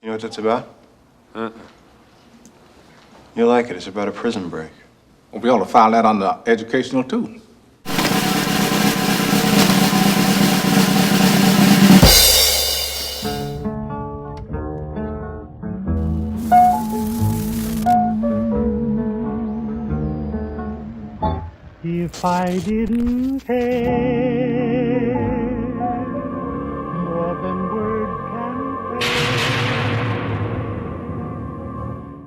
You know what that's about? You'll like it. It's about a prison break. Well, we ought to file that under educational, too. If I didn't care more than words can say.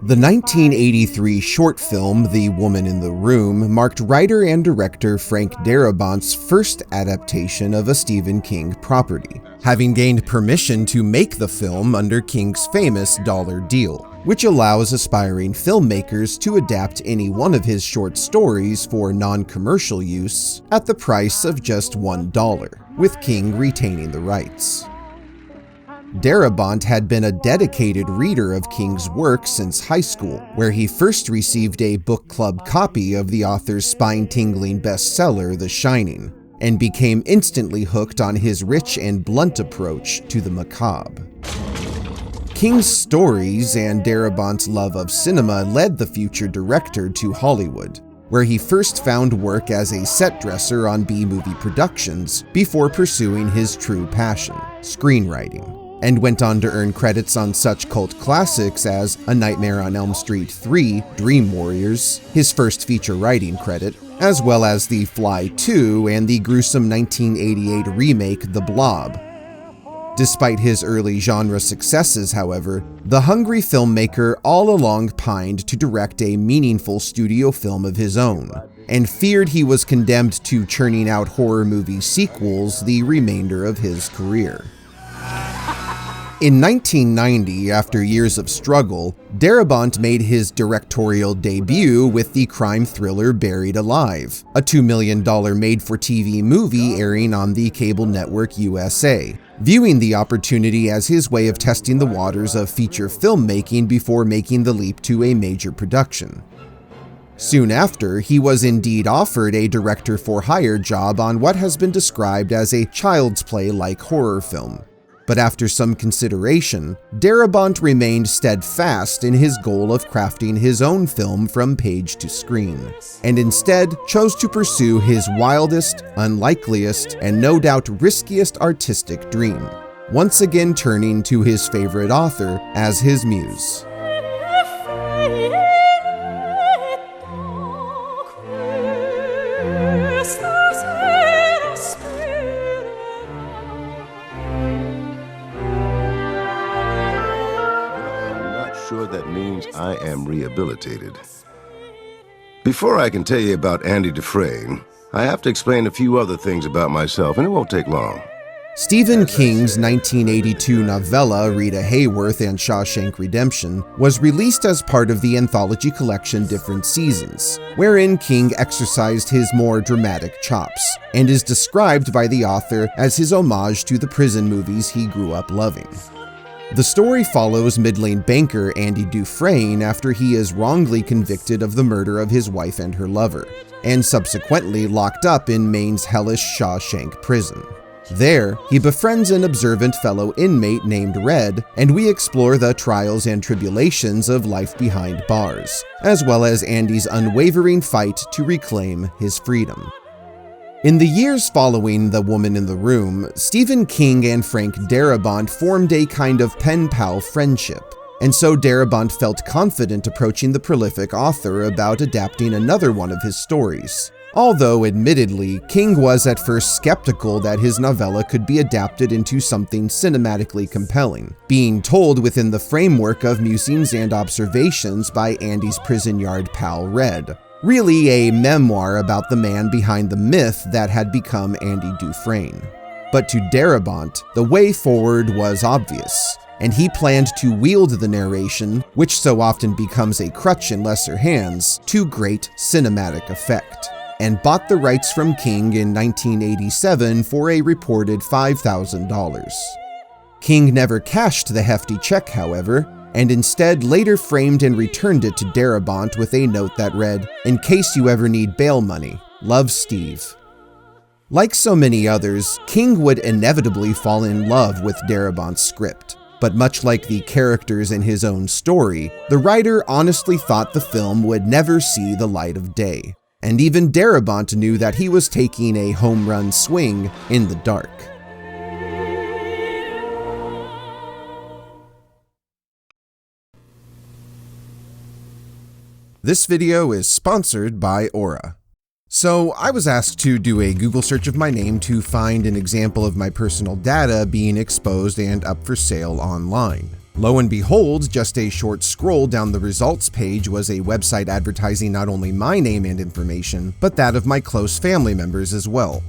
The 1983 short film, The Woman in the Room, marked writer and director Frank Darabont's first adaptation of a Stephen King property, having gained permission to make the film under King's famous dollar deal, which allows aspiring filmmakers to adapt any one of his short stories for non-commercial use at the price of just $1, with King retaining the rights. Darabont had been a dedicated reader of King's work since high school, where he first received a book club copy of the author's spine-tingling bestseller, The Shining, and became instantly hooked on his rich and blunt approach to the macabre. King's stories and Darabont's love of cinema led the future director to Hollywood, where he first found work as a set dresser on B-movie productions before pursuing his true passion, screenwriting, and went on to earn credits on such cult classics as A Nightmare on Elm Street 3, Dream Warriors, his first feature writing credit, as well as The Fly 2 and the gruesome 1988 remake The Blob. Despite his early genre successes, however, the hungry filmmaker all along pined to direct a meaningful studio film of his own, and feared he was condemned to churning out horror movie sequels the remainder of his career. In 1990, after years of struggle, Darabont made his directorial debut with the crime thriller Buried Alive, a $2 million made-for-TV movie airing on the cable network USA, viewing the opportunity as his way of testing the waters of feature filmmaking before making the leap to a major production. Soon after, he was indeed offered a director-for-hire job on what has been described as a child's play-like horror film. But after some consideration, Darabont remained steadfast in his goal of crafting his own film from page to screen, and instead chose to pursue his wildest, unlikeliest, and no doubt riskiest artistic dream, once again turning to his favorite author as his muse. That means I am rehabilitated. Before I can tell you about Andy Dufresne, I have to explain a few other things about myself, and it won't take long. Stephen King's 1982 novella Rita, Hayworth and Shawshank Redemption was released as part of the anthology collection Different Seasons, wherein King exercised his more dramatic chops, and is described by the author as his homage to the prison movies he grew up loving. The story follows middling banker Andy Dufresne after he is wrongly convicted of the murder of his wife and her lover, and subsequently locked up in Maine's hellish Shawshank prison. There, he befriends an observant fellow inmate named Red, and we explore the trials and tribulations of life behind bars, as well as Andy's unwavering fight to reclaim his freedom. In the years following The Woman in the Room, Stephen King and Frank Darabont formed a kind of pen-pal friendship, and so Darabont felt confident approaching the prolific author about adapting another one of his stories. Although, admittedly, King was at first skeptical that his novella could be adapted into something cinematically compelling, being told within the framework of musings and observations by Andy's prison yard pal Red. Really a memoir about the man behind the myth that had become Andy Dufresne. But to Darabont, the way forward was obvious, and he planned to wield the narration, which so often becomes a crutch in lesser hands, to great cinematic effect, and bought the rights from King in 1987 for a reported $5,000. King never cashed the hefty check, however, and instead later framed and returned it to Darabont with a note that read, "In case you ever need bail money, love, Steve." Like so many others, King would inevitably fall in love with Darabont's script, But much like the characters in his own story, the writer honestly thought the film would never see the light of day. And even Darabont knew that he was taking a home run swing in the dark. This video is sponsored by Aura. So I was asked to do a Google search of my name to find an example of my personal data being exposed and up for sale online. Lo and behold, just a short scroll down the results page was a website advertising not only my name and information, but that of my close family members as well.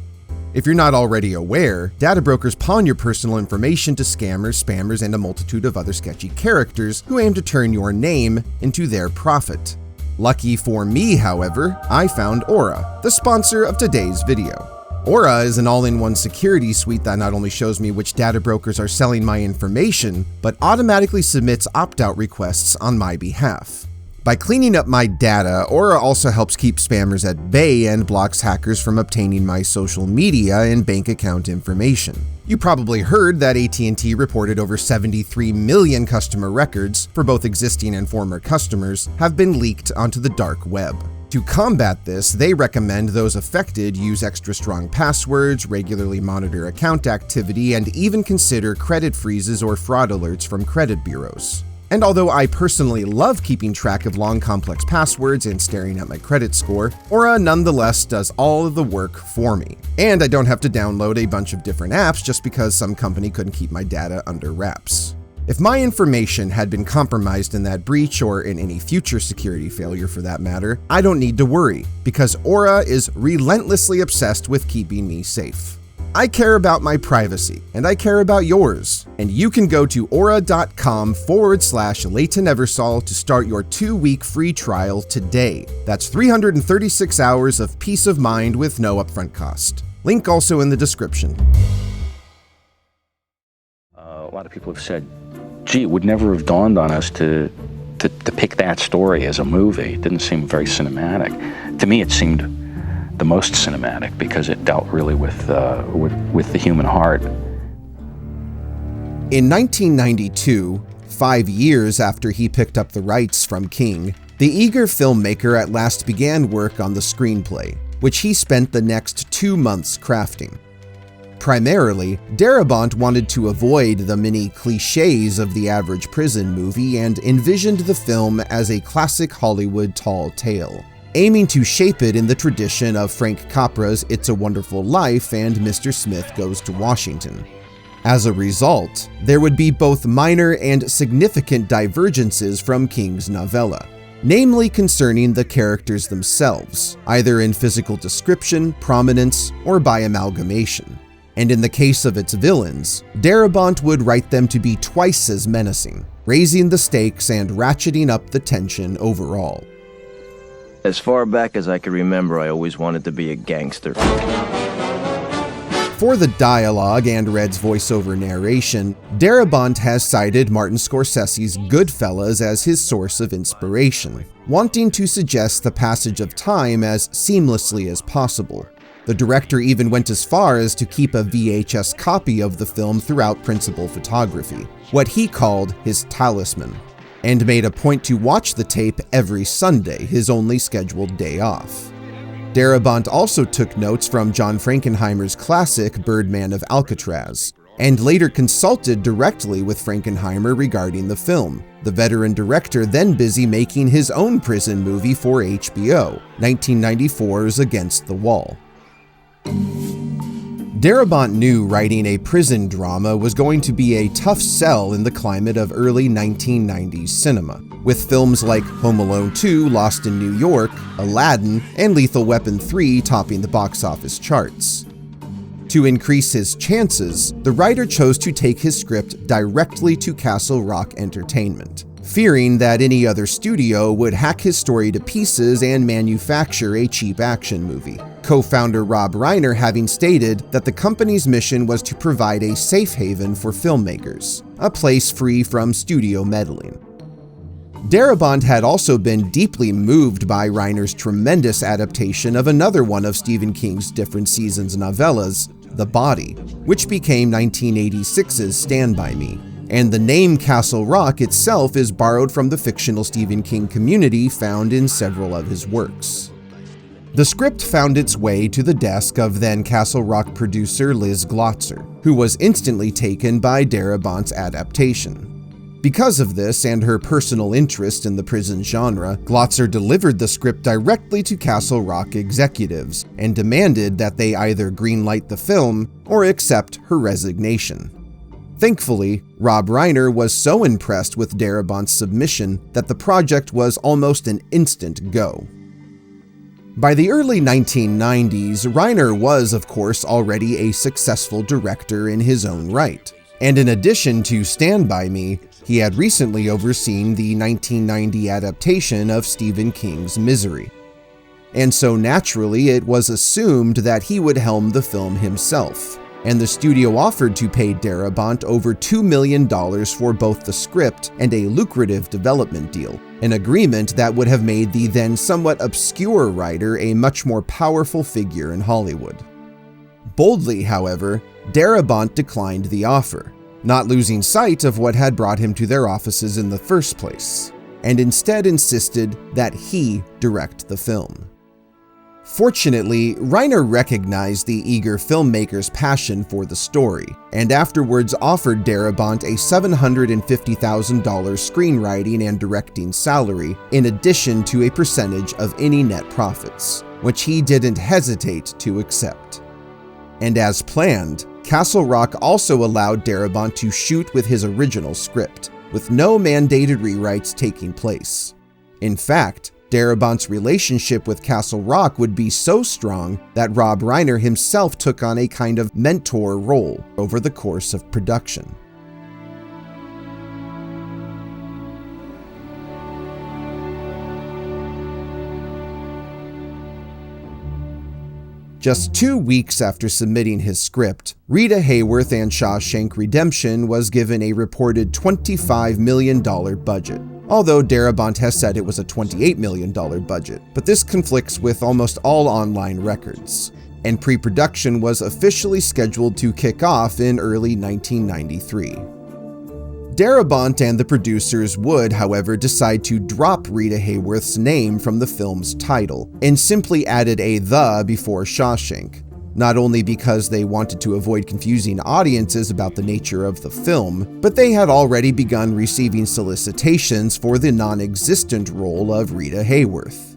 If you're not already aware, data brokers pawn your personal information to scammers, spammers, and a multitude of other sketchy characters who aim to turn your name into their profit. Lucky for me, however, I found Aura, the sponsor of today's video. Aura is an all-in-one security suite that not only shows me which data brokers are selling my information, but automatically submits opt-out requests on my behalf. By cleaning up my data, Aura also helps keep spammers at bay and blocks hackers from obtaining my social media and bank account information. You probably heard that AT&T reported over 73 million customer records for both existing and former customers have been leaked onto the dark web. To combat this, they recommend those affected use extra strong passwords, regularly monitor account activity, and even consider credit freezes or fraud alerts from credit bureaus. And although I personally love keeping track of long complex passwords and staring at my credit score, Aura nonetheless does all of the work for me. And I don't have to download a bunch of different apps just because some company couldn't keep my data under wraps. If my information had been compromised in that breach, or in any future security failure for that matter, I don't need to worry, because Aura is relentlessly obsessed with keeping me safe. I care about my privacy, and I care about yours. And you can go to aura.com/Leighton Eversole to start your 2-week free trial today. That's 336 hours of peace of mind with no upfront cost. Link also in the description. A lot of people have said, gee, it would never have dawned on us to pick that story as a movie. It didn't seem very cinematic. To me, it seemed the most cinematic because it dealt really with the human heart. In 1992, 5 years after he picked up the rights from King, the eager filmmaker at last began work on the screenplay, which he spent the next 2 months crafting. Primarily, Darabont wanted to avoid the many cliches of the average prison movie and envisioned the film as a classic Hollywood tall tale, aiming to shape it in the tradition of Frank Capra's It's a Wonderful Life and Mr. Smith Goes to Washington. As a result, there would be both minor and significant divergences from King's novella, namely concerning the characters themselves, either in physical description, prominence, or by amalgamation. And in the case of its villains, Darabont would write them to be twice as menacing, raising the stakes and ratcheting up the tension overall. As far back as I can remember, I always wanted to be a gangster. For the dialogue and Red's voiceover narration, Darabont has cited Martin Scorsese's Goodfellas as his source of inspiration, wanting to suggest the passage of time as seamlessly as possible. The director even went as far as to keep a VHS copy of the film throughout principal photography, what he called his talisman, and made a point to watch the tape every Sunday, his only scheduled day off. Darabont also took notes from John Frankenheimer's classic Birdman of Alcatraz, and later consulted directly with Frankenheimer regarding the film, the veteran director then busy making his own prison movie for HBO, 1994's Against the Wall. Darabont knew writing a prison drama was going to be a tough sell in the climate of early 1990s cinema, with films like Home Alone 2, Lost in New York, Aladdin, and Lethal Weapon 3 topping the box office charts. To increase his chances, the writer chose to take his script directly to Castle Rock Entertainment, fearing that any other studio would hack his story to pieces and manufacture a cheap action movie. Co-founder Rob Reiner having stated that the company's mission was to provide a safe haven for filmmakers, a place free from studio meddling. Darabont had also been deeply moved by Reiner's tremendous adaptation of another one of Stephen King's different seasons novellas, The Body, which became 1986's Stand By Me. and the name Castle Rock itself is borrowed from the fictional Stephen King community found in several of his works. The script found its way to the desk of then Castle Rock producer Liz Glotzer, who was instantly taken by Darabont's adaptation. Because of this and her personal interest in the prison genre, Glotzer delivered the script directly to Castle Rock executives and demanded that they either greenlight the film or accept her resignation. Thankfully, Rob Reiner was so impressed with Darabont's submission that the project was almost an instant go. By the early 1990s, Reiner was, of course, already a successful director in his own right. And in addition to Stand By Me, he had recently overseen the 1990 adaptation of Stephen King's Misery. And so naturally, it was assumed that he would helm the film himself, and the studio offered to pay Darabont over $2 million for both the script and a lucrative development deal, an agreement that would have made the then somewhat obscure writer a much more powerful figure in Hollywood. Boldly, however, Darabont declined the offer, not losing sight of what had brought him to their offices in the first place, and instead insisted that he direct the film. Fortunately, Reiner recognized the eager filmmaker's passion for the story, and afterwards offered Darabont a $750,000 screenwriting and directing salary in addition to a percentage of any net profits, which he didn't hesitate to accept. And as planned, Castle Rock also allowed Darabont to shoot with his original script, with no mandated rewrites taking place. In fact, Darabont's relationship with Castle Rock would be so strong that Rob Reiner himself took on a kind of mentor role over the course of production. Just 2 weeks after submitting his script, Rita Hayworth and Shawshank Redemption was given a reported $25 million budget, although Darabont has said it was a $28 million budget, but this conflicts with almost all online records, and pre-production was officially scheduled to kick off in early 1993. Darabont and the producers would, however, decide to drop Rita Hayworth's name from the film's title and simply added a "the" before Shawshank, not only because they wanted to avoid confusing audiences about the nature of the film, but they had already begun receiving solicitations for the non-existent role of Rita Hayworth.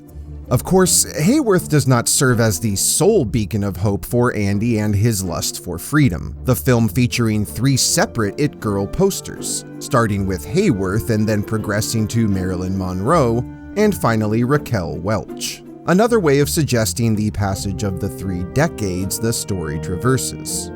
Of course, Hayworth does not serve as the sole beacon of hope for Andy and his lust for freedom, the film featuring 3 separate It Girl posters, starting with Hayworth and then progressing to Marilyn Monroe, and finally Raquel Welch. Another way of suggesting the passage of the 3 decades the story traverses.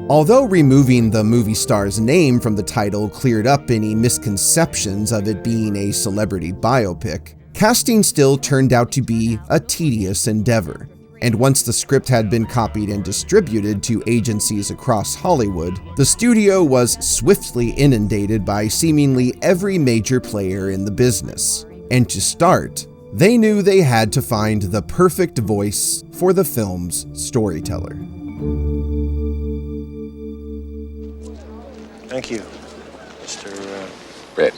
Although removing the movie star's name from the title cleared up any misconceptions of it being a celebrity biopic, casting still turned out to be a tedious endeavor, and once the script had been copied and distributed to agencies across Hollywood, the studio was swiftly inundated by seemingly every major player in the business. And to start, they knew they had to find the perfect voice for the film's storyteller. Thank you, Mr. Red.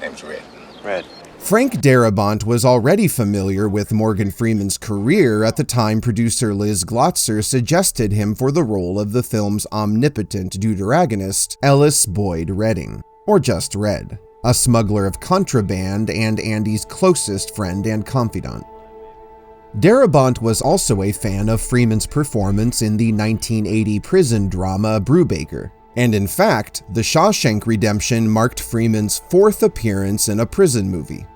Name's Red. Red. Frank Darabont was already familiar with Morgan Freeman's career at the time producer Liz Glotzer suggested him for the role of the film's omnipotent deuteragonist, Ellis Boyd Redding, or just Red, a smuggler of contraband and Andy's closest friend and confidant. Darabont was also a fan of Freeman's performance in the 1980 prison drama Brubaker, and in fact, The Shawshank Redemption marked Freeman's 4th appearance in a prison movie.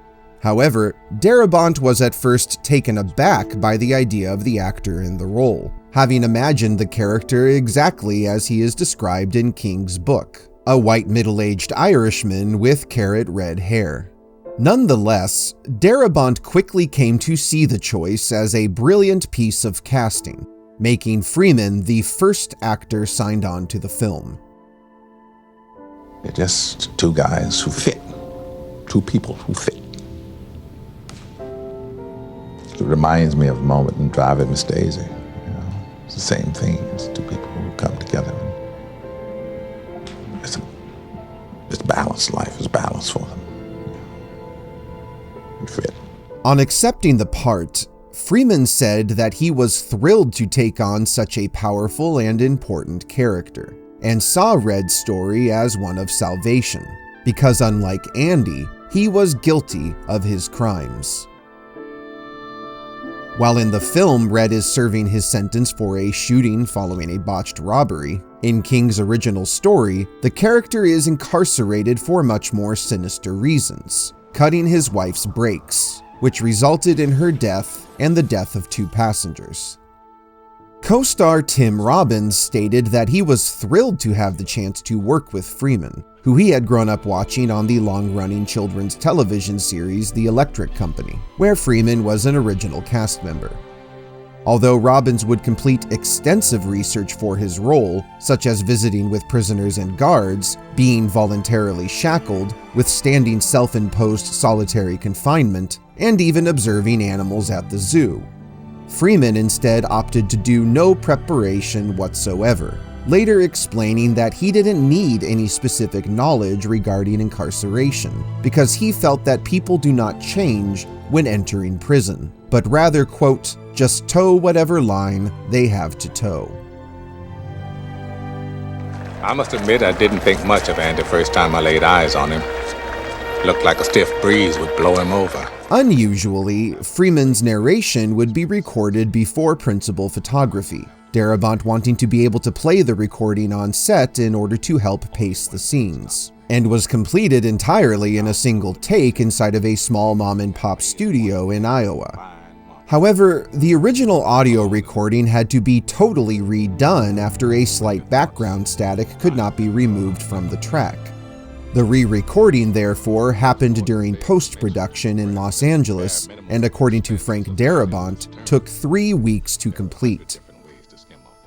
However, Darabont was at first taken aback by the idea of the actor in the role, having imagined the character exactly as he is described in King's book, a white middle-aged Irishman with carrot red hair. Nonetheless, Darabont quickly came to see the choice as a brilliant piece of casting, making Freeman the first actor signed on to the film. They're just 2 guys who fit. 2 people who fit. It reminds me of a moment in Driving Miss Daisy. It's the same thing. It's 2 people who come together and makes life as balanced for them. It fit. On accepting the part, Freeman said that he was thrilled to take on such a powerful and important character, and saw Red's story as one of salvation, because unlike Andy, he was guilty of his crimes. While in the film, Red is serving his sentence for a shooting following a botched robbery, in King's original story, the character is incarcerated for much more sinister reasons, cutting his wife's brakes, which resulted in her death and the death of 2 passengers. Co-star Tim Robbins stated that he was thrilled to have the chance to work with Freeman, who he had grown up watching on the long-running children's television series The Electric Company, where Freeman was an original cast member. Although Robbins would complete extensive research for his role, such as visiting with prisoners and guards, being voluntarily shackled, withstanding self-imposed solitary confinement, and even observing animals at the zoo, Freeman instead opted to do no preparation whatsoever, later explaining that he didn't need any specific knowledge regarding incarceration, because he felt that people do not change when entering prison, but rather, quote, just toe whatever line they have to toe. I must admit I didn't think much of Andy the first time I laid eyes on him. Looked like a stiff breeze would blow him over. Unusually, Freeman's narration would be recorded before principal photography, Darabont wanting to be able to play the recording on set in order to help pace the scenes, and was completed entirely in a single take inside of a small mom-and-pop studio in Iowa. However, the original audio recording had to be totally redone after a slight background static could not be removed from the track. The re-recording, therefore, happened during post-production in Los Angeles, and according to Frank Darabont, took 3 weeks to complete.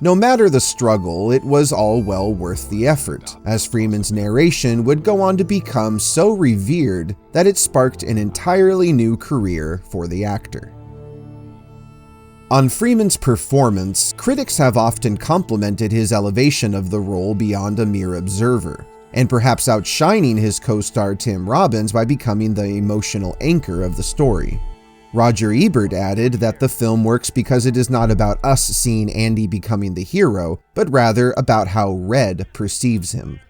No matter the struggle, it was all well worth the effort, as Freeman's narration would go on to become so revered that it sparked an entirely new career for the actor. On Freeman's performance, critics have often complimented his elevation of the role beyond a mere observer, and perhaps outshining his co-star Tim Robbins by becoming the emotional anchor of the story. Roger Ebert added that the film works because it is not about us seeing Andy becoming the hero, but rather about how Red perceives him.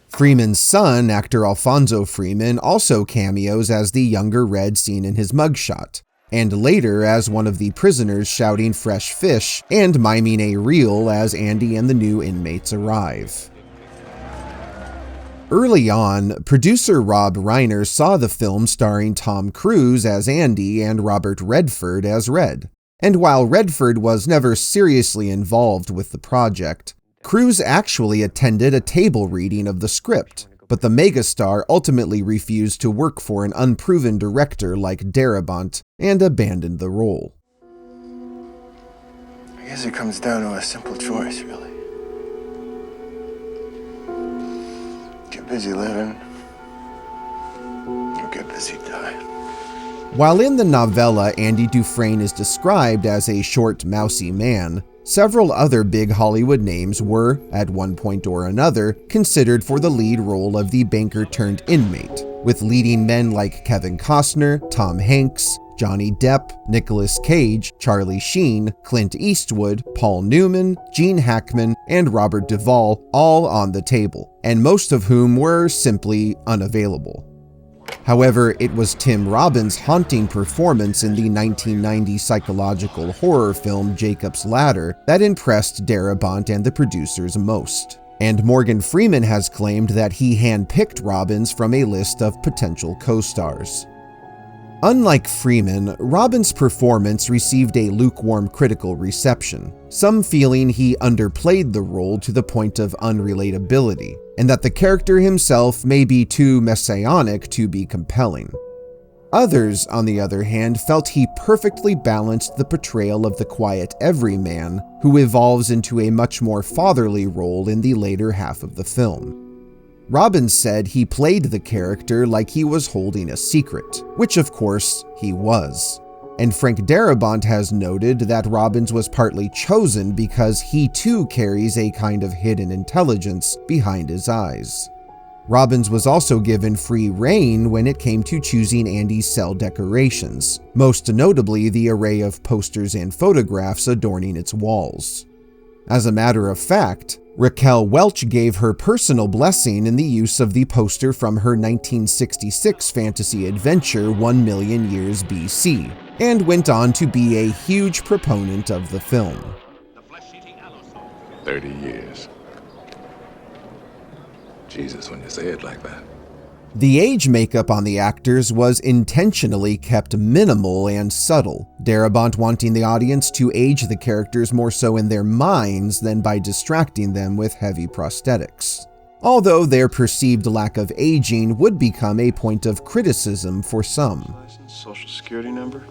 Freeman's son, actor Alfonso Freeman, also cameos as the younger Red seen in his mugshot, and later as one of the prisoners shouting fresh fish and miming a reel as Andy and the new inmates arrive. Early on, producer Rob Reiner saw the film starring Tom Cruise as Andy and Robert Redford as Red, and while Redford was never seriously involved with the project, Cruise actually attended a table reading of the script, but the megastar ultimately refused to work for an unproven director like Darabont and abandoned the role. I guess it comes down to a simple choice, really. Get busy living, or get busy dying. While in the novella Andy Dufresne is described as a short, mousy man, several other big Hollywood names were, at one point or another, considered for the lead role of the banker-turned-inmate, with leading men like Kevin Costner, Tom Hanks, Johnny Depp, Nicolas Cage, Charlie Sheen, Clint Eastwood, Paul Newman, Gene Hackman, and Robert Duvall all on the table, and most of whom were simply unavailable. However, it was Tim Robbins' haunting performance in the 1990 psychological horror film Jacob's Ladder that impressed Darabont and the producers most. And Morgan Freeman has claimed that he handpicked Robbins from a list of potential co-stars. Unlike Freeman, Robbins' performance received a lukewarm critical reception, some feeling he underplayed the role to the point of unrelatability, and that the character himself may be too messianic to be compelling. Others, on the other hand, felt he perfectly balanced the portrayal of the quiet everyman who evolves into a much more fatherly role in the later half of the film. Robbins said he played the character like he was holding a secret, which of course he was. and Frank Darabont has noted that Robbins was partly chosen because he too carries a kind of hidden intelligence behind his eyes. Robbins was also given free rein when it came to choosing Andy's cell decorations, most notably the array of posters and photographs adorning its walls. As a matter of fact, Raquel Welch gave her personal blessing in the use of the poster from her 1966 fantasy adventure 1 Million Years BC, and went on to be a huge proponent of the film. 30 years. Jesus, when you say it like that. The age makeup on the actors was intentionally kept minimal and subtle, Darabont wanting the audience to age the characters more so in their minds than by distracting them with heavy prosthetics. Although their perceived lack of aging would become a point of criticism for some. Social security number?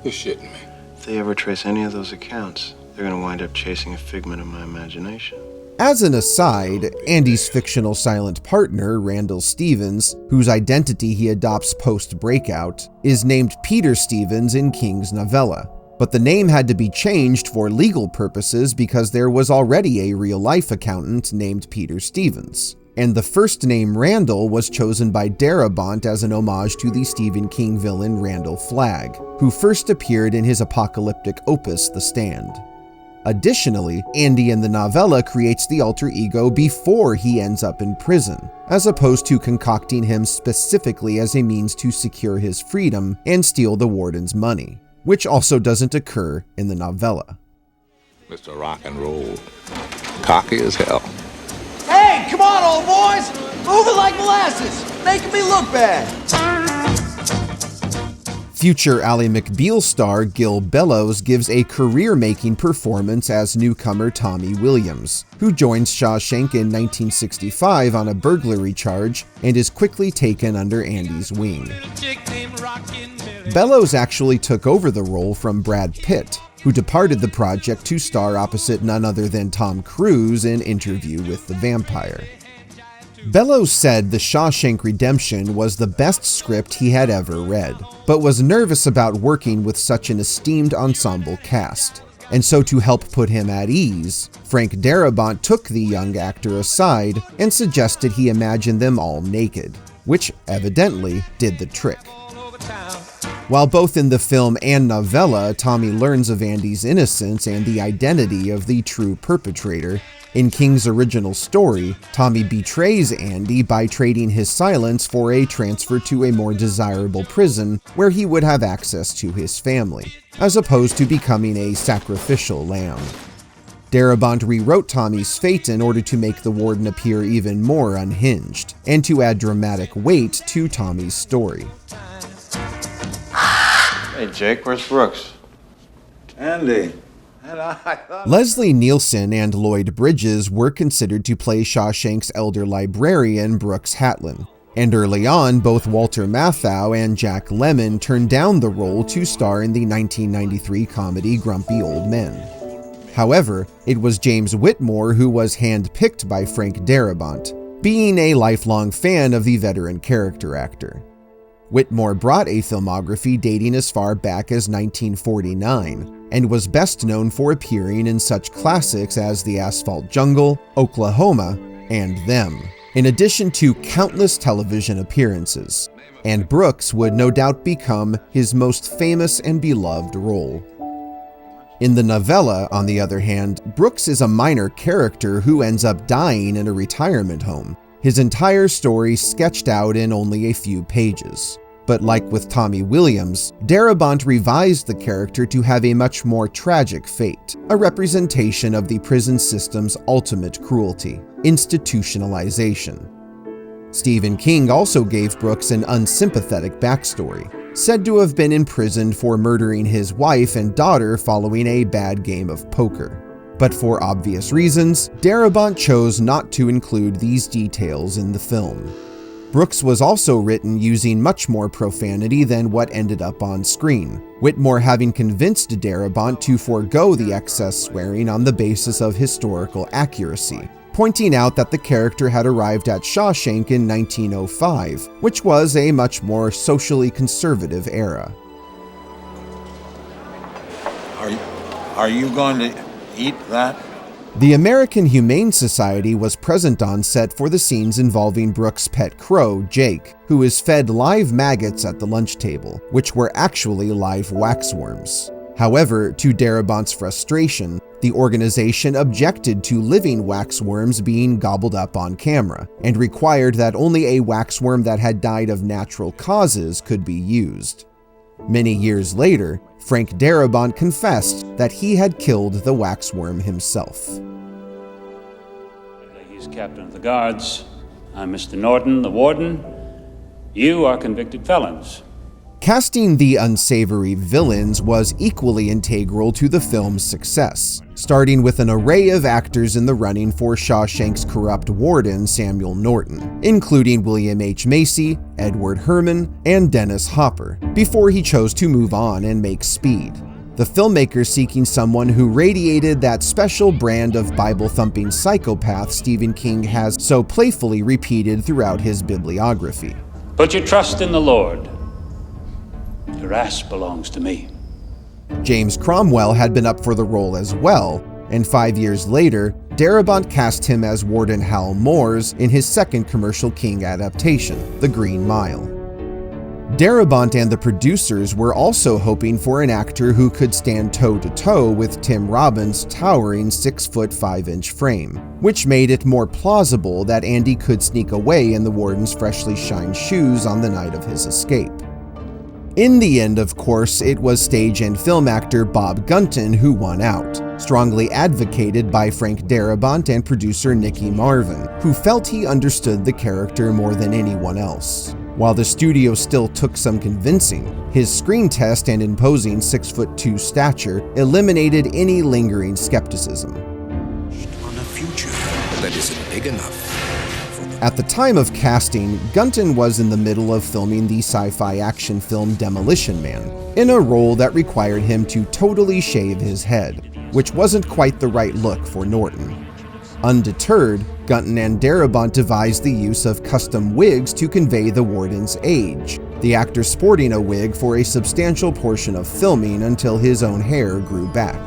You're shitting me. If they ever trace any of those accounts, they're gonna wind up chasing a figment of my imagination. As an aside, Andy's fictional silent partner, Randall Stevens, whose identity he adopts post-breakout, is named Peter Stevens in King's novella. But the name had to be changed for legal purposes because there was already a real-life accountant named Peter Stevens. And the first name Randall was chosen by Darabont as an homage to the Stephen King villain Randall Flagg, who first appeared in his apocalyptic opus The Stand. Additionally, Andy in the novella creates the alter ego before he ends up in prison, as opposed to concocting him specifically as a means to secure his freedom and steal the Warden's money, which also doesn't occur in the novella. Mr. Rock and Roll. Cocky as hell. Hey, come on, old boys! Move it like molasses! Making me look bad! Future Ally McBeal star Gil Bellows gives a career-making performance as newcomer Tommy Williams, who joins Shawshank in 1965 on a burglary charge and is quickly taken under Andy's wing. Bellows actually took over the role from Brad Pitt, who departed the project to star opposite none other than Tom Cruise in Interview with the Vampire. Bellows said The Shawshank Redemption was the best script he had ever read, but was nervous about working with such an esteemed ensemble cast. And so to help put him at ease, Frank Darabont took the young actor aside and suggested he imagine them all naked, which evidently did the trick. While both in the film and novella, Tommy learns of Andy's innocence and the identity of the true perpetrator, in King's original story, Tommy betrays Andy by trading his silence for a transfer to a more desirable prison where he would have access to his family, as opposed to becoming a sacrificial lamb. Darabont rewrote Tommy's fate in order to make the Warden appear even more unhinged, and to add dramatic weight to Tommy's story. Hey, Jake, where's Brooks? Andy. Leslie Nielsen and Lloyd Bridges were considered to play Shawshank's elder librarian Brooks Hatlin, and early on both Walter Matthau and Jack Lemmon turned down the role to star in the 1993 comedy Grumpy Old Men. However, it was James Whitmore who was handpicked by Frank Darabont, being a lifelong fan of the veteran character actor. Whitmore brought a filmography dating as far back as 1949, and was best known for appearing in such classics as The Asphalt Jungle, Oklahoma, and Them, in addition to countless television appearances, and Brooks would no doubt become his most famous and beloved role. In the novella, on the other hand, Brooks is a minor character who ends up dying in a retirement home, his entire story sketched out in only a few pages. But like with Tommy Williams, Darabont revised the character to have a much more tragic fate, a representation of the prison system's ultimate cruelty, institutionalization. Stephen King also gave Brooks an unsympathetic backstory, said to have been imprisoned for murdering his wife and daughter following a bad game of poker. But for obvious reasons, Darabont chose not to include these details in the film. Brooks was also written using much more profanity than what ended up on screen, Whitmore having convinced Darabont to forego the excess swearing on the basis of historical accuracy, pointing out that the character had arrived at Shawshank in 1905, which was a much more socially conservative era. Are you going to eat that? The American Humane Society was present on set for the scenes involving Brooks' pet crow, Jake, who is fed live maggots at the lunch table, which were actually live waxworms. However, to Darabont's frustration, the organization objected to living waxworms being gobbled up on camera, and required that only a waxworm that had died of natural causes could be used. Many years later, Frank Darabont confessed that he had killed the waxworm himself. He's captain of the guards. I'm Mr. Norton, the warden. You are convicted felons. Casting the unsavory villains was equally integral to the film's success, starting with an array of actors in the running for Shawshank's corrupt warden, Samuel Norton, including William H. Macy, Edward Herman, and Dennis Hopper, before he chose to move on and make Speed. The filmmaker seeking someone who radiated that special brand of Bible-thumping psychopath Stephen King has so playfully repeated throughout his bibliography. Put your trust in the Lord. Your ass belongs to me. James Cromwell had been up for the role as well, and 5 years later, Darabont cast him as Warden Hal Moores in his second commercial King adaptation, The Green Mile. Darabont and the producers were also hoping for an actor who could stand toe-to-toe with Tim Robbins' towering 6-foot 5-inch frame, which made it more plausible that Andy could sneak away in the warden's freshly shined shoes on the night of his escape. In the end, of course, it was stage and film actor Bob Gunton who won out, strongly advocated by Frank Darabont and producer Nicky Marvin, who felt he understood the character more than anyone else. While the studio still took some convincing, his screen test and imposing 6'2" stature eliminated any lingering skepticism. On a future that isn't big enough. At the time of casting, Gunton was in the middle of filming the sci-fi action film Demolition Man, in a role that required him to totally shave his head, which wasn't quite the right look for Norton. Undeterred, Gunton and Darabont devised the use of custom wigs to convey the warden's age, the actor sporting a wig for a substantial portion of filming until his own hair grew back.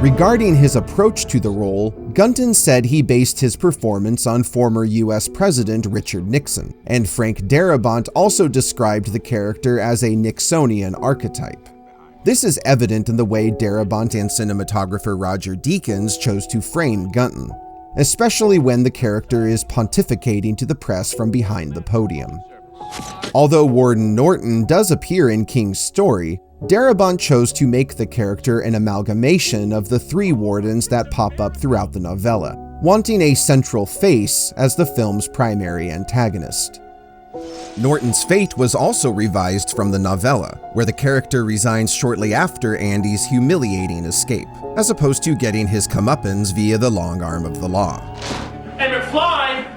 Regarding his approach to the role, Gunton said he based his performance on former US President Richard Nixon, and Frank Darabont also described the character as a Nixonian archetype. This is evident in the way Darabont and cinematographer Roger Deakins chose to frame Gunton, especially when the character is pontificating to the press from behind the podium. Although Warden Norton does appear in King's story, Darabont chose to make the character an amalgamation of the three wardens that pop up throughout the novella, wanting a central face as the film's primary antagonist. Norton's fate was also revised from the novella, where the character resigns shortly after Andy's humiliating escape, as opposed to getting his comeuppance via the long arm of the law. Hey, McFly!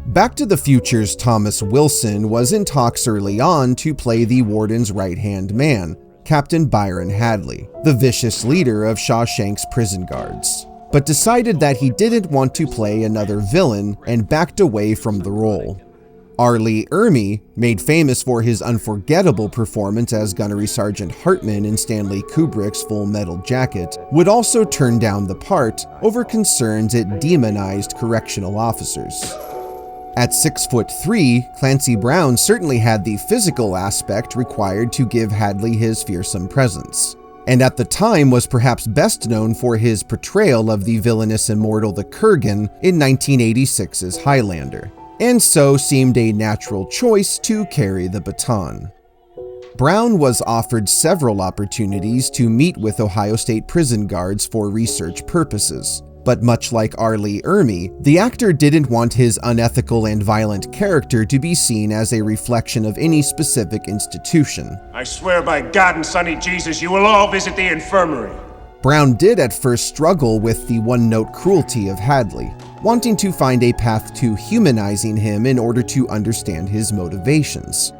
Back to the Future's Thomas Wilson was in talks early on to play the warden's right-hand man, Captain Byron Hadley, the vicious leader of Shawshank's prison guards, but decided that he didn't want to play another villain and backed away from the role. R. Lee Ermey, made famous for his unforgettable performance as Gunnery Sergeant Hartman in Stanley Kubrick's Full Metal Jacket, would also turn down the part over concerns it demonized correctional officers. At 6'3", Clancy Brown certainly had the physical aspect required to give Hadley his fearsome presence, and at the time was perhaps best known for his portrayal of the villainous immortal the Kurgan in 1986's Highlander, and so seemed a natural choice to carry the baton. Brown was offered several opportunities to meet with Ohio State prison guards for research purposes, but much like R. Lee Ermey, the actor didn't want his unethical and violent character to be seen as a reflection of any specific institution. I swear by God and Sonny Jesus, you will all visit the infirmary. Brown did at first struggle with the one-note cruelty of Hadley, wanting to find a path to humanizing him in order to understand his motivations.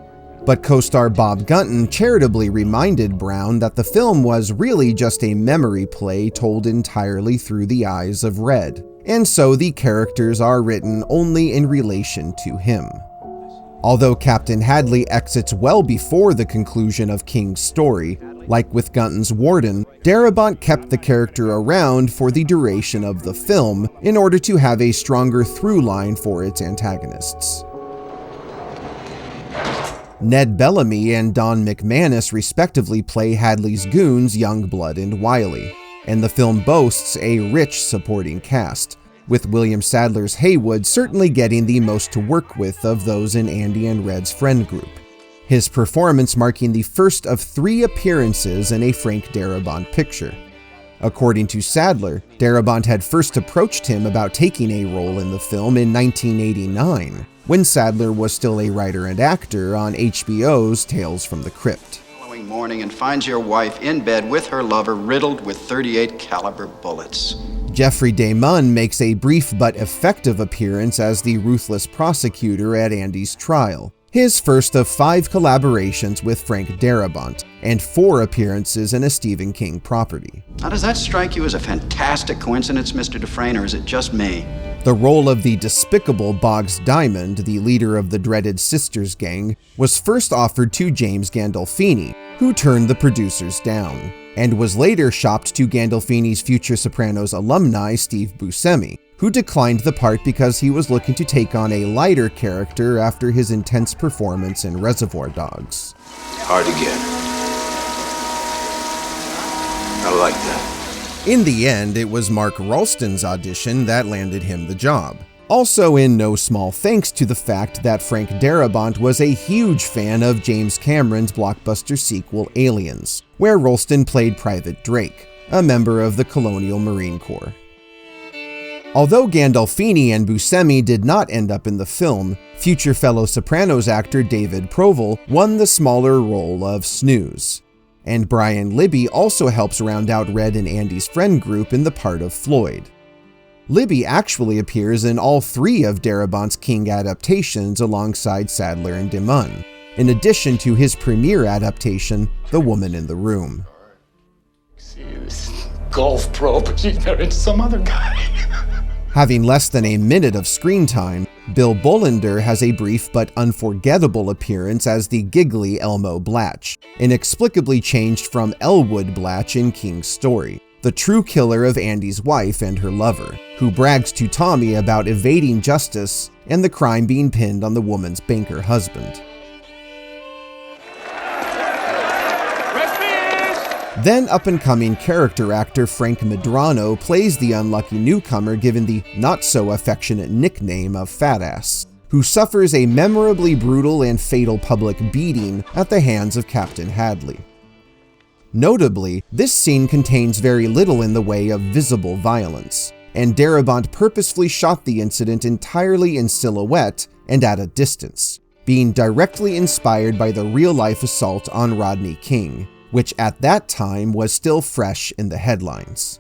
But co-star Bob Gunton charitably reminded Brown that the film was really just a memory play told entirely through the eyes of Red, and so the characters are written only in relation to him. Although Captain Hadley exits well before the conclusion of King's story, like with Gunton's Warden, Darabont kept the character around for the duration of the film in order to have a stronger through line for its antagonists. Ned Bellamy and Don McManus respectively play Hadley's goons Youngblood and Wiley, and the film boasts a rich supporting cast, with William Sadler's Haywood certainly getting the most to work with of those in Andy and Red's friend group. His performance marking the first of 3 appearances in a Frank Darabont picture. According to Sadler, Darabont had first approached him about taking a role in the film in 1989, when Sadler was still a writer and actor on HBO's Tales from the Crypt. Following morning and finds your wife in bed with her lover riddled with .38 caliber bullets. Jeffrey Damon makes a brief but effective appearance as the ruthless prosecutor at Andy's trial, his first of 5 collaborations with Frank Darabont, and 4 appearances in a Stephen King property. Now, does that strike you as a fantastic coincidence, Mr. Dufresne, or is it just me? The role of the despicable Boggs Diamond, the leader of the dreaded Sisters gang, was first offered to James Gandolfini, who turned the producers down, and was later shopped to Gandolfini's future Sopranos alumni Steve Buscemi, who declined the part because he was looking to take on a lighter character after his intense performance in Reservoir Dogs. Hard to get. I like that. In the end, it was Mark Rolston's audition that landed him the job. Also in no small thanks to the fact that Frank Darabont was a huge fan of James Cameron's blockbuster sequel Aliens, where Rolston played Private Drake, a member of the Colonial Marine Corps. Although Gandolfini and Buscemi did not end up in the film, future fellow Sopranos actor David Proval won the smaller role of Snooze. And Brian Libby also helps round out Red and Andy's friend group in the part of Floyd. Libby actually appears in all 3 of Darabont's King adaptations alongside Sadler and Damon, in addition to his premiere adaptation, The Woman in the Room. See this golf pro, but she's married to some other guy. Having less than a minute of screen time, Bill Bolender has a brief but unforgettable appearance as the giggly Elmo Blatch, inexplicably changed from Elwood Blatch in King's story, the true killer of Andy's wife and her lover, who brags to Tommy about evading justice and the crime being pinned on the woman's banker husband. Then up-and-coming character actor Frank Medrano plays the unlucky newcomer given the not-so-affectionate nickname of Fat Ass, who suffers a memorably brutal and fatal public beating at the hands of Captain Hadley. Notably, this scene contains very little in the way of visible violence, and Darabont purposefully shot the incident entirely in silhouette and at a distance, being directly inspired by the real-life assault on Rodney King, which at that time was still fresh in the headlines.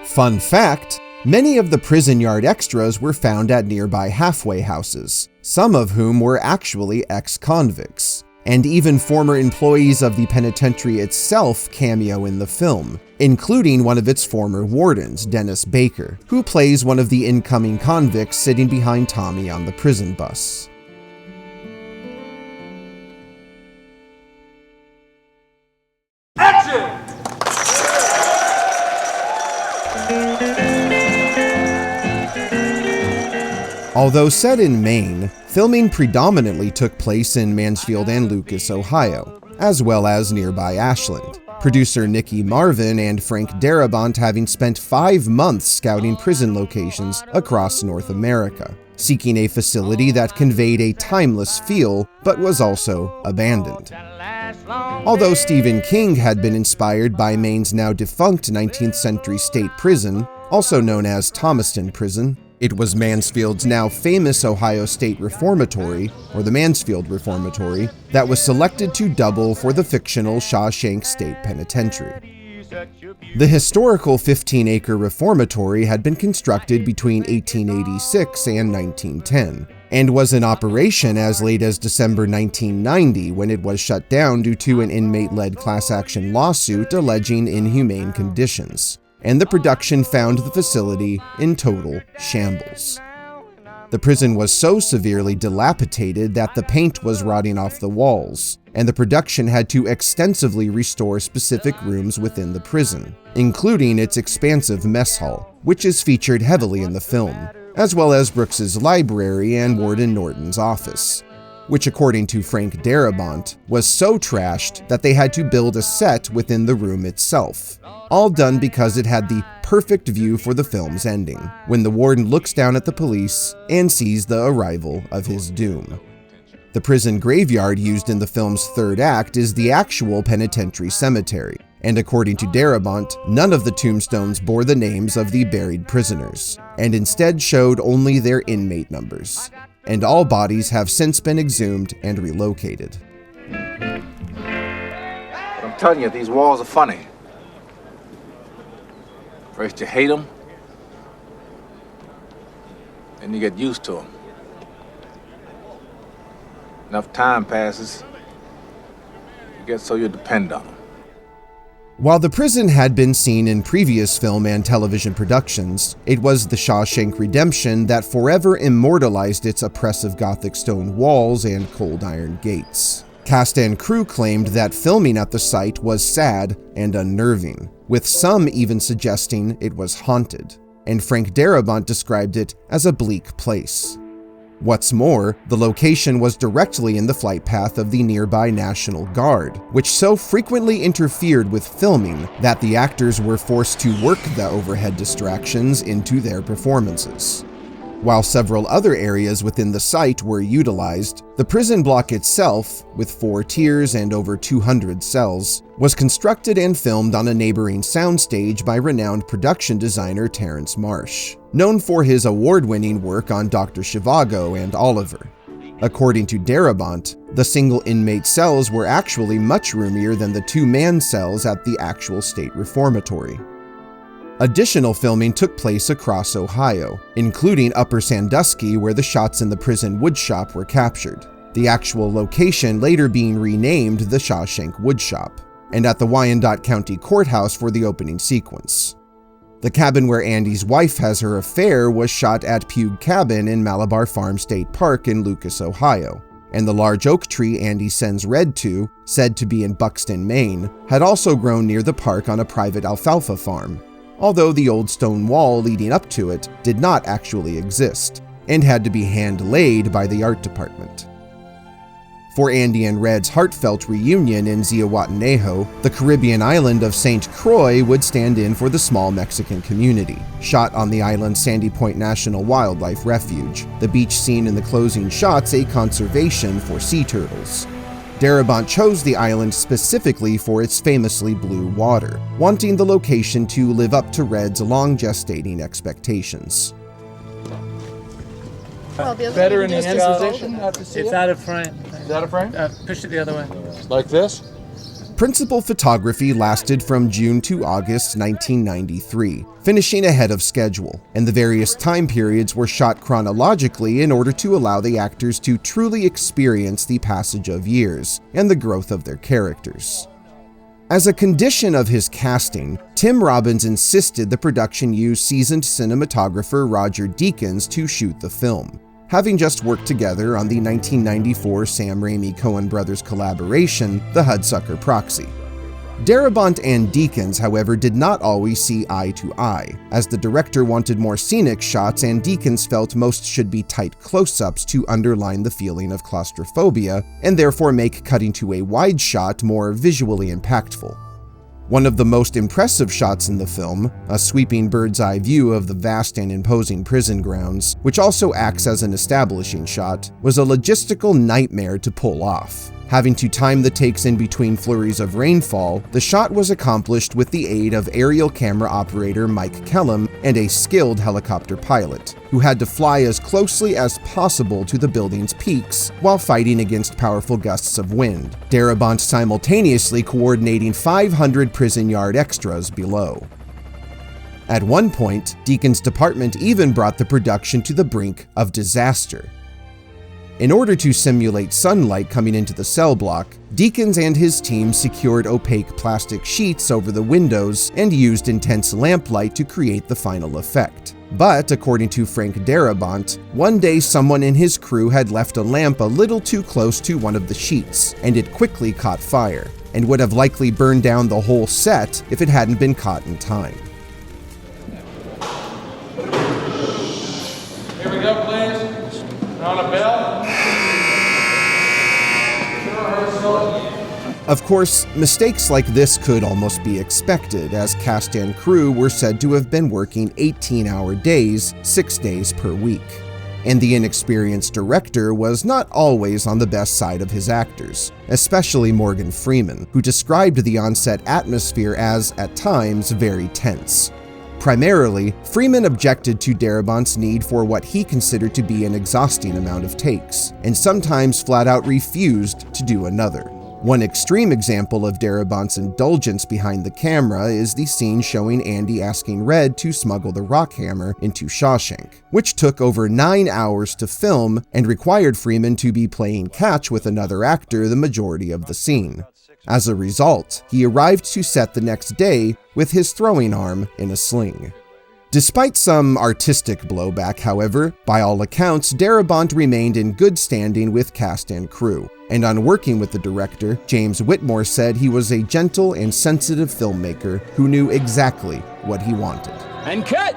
Fun fact, many of the prison yard extras were found at nearby halfway houses, some of whom were actually ex-convicts, and even former employees of the penitentiary itself cameo in the film, including one of its former wardens, Dennis Baker, who plays one of the incoming convicts sitting behind Tommy on the prison bus. Although set in Maine, filming predominantly took place in Mansfield and Lucas, Ohio, as well as nearby Ashland. Producer Nicky Marvin and Frank Darabont having spent 5 months scouting prison locations across North America, seeking a facility that conveyed a timeless feel but was also abandoned. Although Stephen King had been inspired by Maine's now defunct 19th century state prison, also known as Thomaston Prison, it was Mansfield's now famous Ohio State Reformatory, or the Mansfield Reformatory, that was selected to double for the fictional Shawshank State Penitentiary. The historical 15-acre reformatory had been constructed between 1886 and 1910, and was in operation as late as December 1990 when it was shut down due to an inmate-led class action lawsuit alleging inhumane conditions, and the production found the facility in total shambles. The prison was so severely dilapidated that the paint was rotting off the walls, and the production had to extensively restore specific rooms within the prison, including its expansive mess hall, which is featured heavily in the film, as well as Brooks's library and Warden Norton's office, which according to Frank Darabont, was so trashed that they had to build a set within the room itself, all done because it had the perfect view for the film's ending, when the warden looks down at the police and sees the arrival of his doom. The prison graveyard used in the film's third act is the actual penitentiary cemetery, and according to Darabont, none of the tombstones bore the names of the buried prisoners, and instead showed only their inmate numbers. And all bodies have since been exhumed and relocated. But I'm telling you, these walls are funny. First you hate them, then you get used to them. Enough time passes, you get so you depend on them. While the prison had been seen in previous film and television productions, it was The Shawshank Redemption that forever immortalized its oppressive Gothic stone walls and cold iron gates. Cast and crew claimed that filming at the site was sad and unnerving, with some even suggesting it was haunted, and Frank Darabont described it as a bleak place. What's more, the location was directly in the flight path of the nearby National Guard, which so frequently interfered with filming that the actors were forced to work the overhead distractions into their performances. While several other areas within the site were utilized, the prison block itself, with 4 tiers and over 200 cells, was constructed and filmed on a neighboring soundstage by renowned production designer Terrence Marsh, known for his award-winning work on Dr. Zhivago and Oliver. According to Darabont, the single inmate cells were actually much roomier than the 2-man cells at the actual state reformatory. Additional filming took place across Ohio, including Upper Sandusky, where the shots in the prison woodshop were captured, the actual location later being renamed the Shawshank Woodshop, and at the Wyandotte County Courthouse for the opening sequence. The cabin where Andy's wife has her affair was shot at Pugh Cabin in Malabar Farm State Park in Lucas, Ohio, and the large oak tree Andy sends Red to, said to be in Buxton, Maine, had also grown near the park on a private alfalfa farm, although the old stone wall leading up to it did not actually exist, and had to be hand-laid by the art department. For Andy and Red's heartfelt reunion in Zihuatanejo, the Caribbean island of St. Croix would stand in for the small Mexican community, shot on the island's Sandy Point National Wildlife Refuge, the beach scene in the closing shots a conservation for sea turtles. Darabont chose the island specifically for its famously blue water, wanting the location to live up to Red's long-gestating expectations. Better in the end position? It's out of frame. Is that a frame? Push it the other way. Like this? Principal photography lasted from June to August 1993, finishing ahead of schedule, and the various time periods were shot chronologically in order to allow the actors to truly experience the passage of years and the growth of their characters. As a condition of his casting, Tim Robbins insisted the production use seasoned cinematographer Roger Deakins to shoot the film, having just worked together on the 1994 Sam Raimi Coen Brothers collaboration, The Hudsucker Proxy. Darabont and Deakins, however, did not always see eye to eye, as the director wanted more scenic shots and Deakins felt most should be tight close-ups to underline the feeling of claustrophobia, and therefore make cutting to a wide shot more visually impactful. One of the most impressive shots in the film, a sweeping bird's-eye view of the vast and imposing prison grounds, which also acts as an establishing shot, was a logistical nightmare to pull off. Having to time the takes in between flurries of rainfall, the shot was accomplished with the aid of aerial camera operator Mike Kellum and a skilled helicopter pilot, who had to fly as closely as possible to the building's peaks while fighting against powerful gusts of wind, Darabont simultaneously coordinating 500 prison yard extras below. At one point, Deakins' department even brought the production to the brink of disaster. In order to simulate sunlight coming into the cell block, Deakins and his team secured opaque plastic sheets over the windows and used intense lamplight to create the final effect. But, according to Frank Darabont, one day someone in his crew had left a lamp a little too close to one of the sheets, and it quickly caught fire, and would have likely burned down the whole set if it hadn't been caught in time. Here we go, please. On a bell. Of course, mistakes like this could almost be expected, as cast and crew were said to have been working 18-hour days, 6 days per week. And the inexperienced director was not always on the best side of his actors, especially Morgan Freeman, who described the on-set atmosphere as, at times, very tense. Primarily, Freeman objected to Darabont's need for what he considered to be an exhausting amount of takes, and sometimes flat-out refused to do another. One extreme example of Darabont's indulgence behind the camera is the scene showing Andy asking Red to smuggle the rock hammer into Shawshank, which took over 9 hours to film and required Freeman to be playing catch with another actor the majority of the scene. As a result, he arrived to set the next day with his throwing arm in a sling. Despite some artistic blowback, however, by all accounts, Darabont remained in good standing with cast and crew, and on working with the director, James Whitmore said he was a gentle and sensitive filmmaker who knew exactly what he wanted. And cut!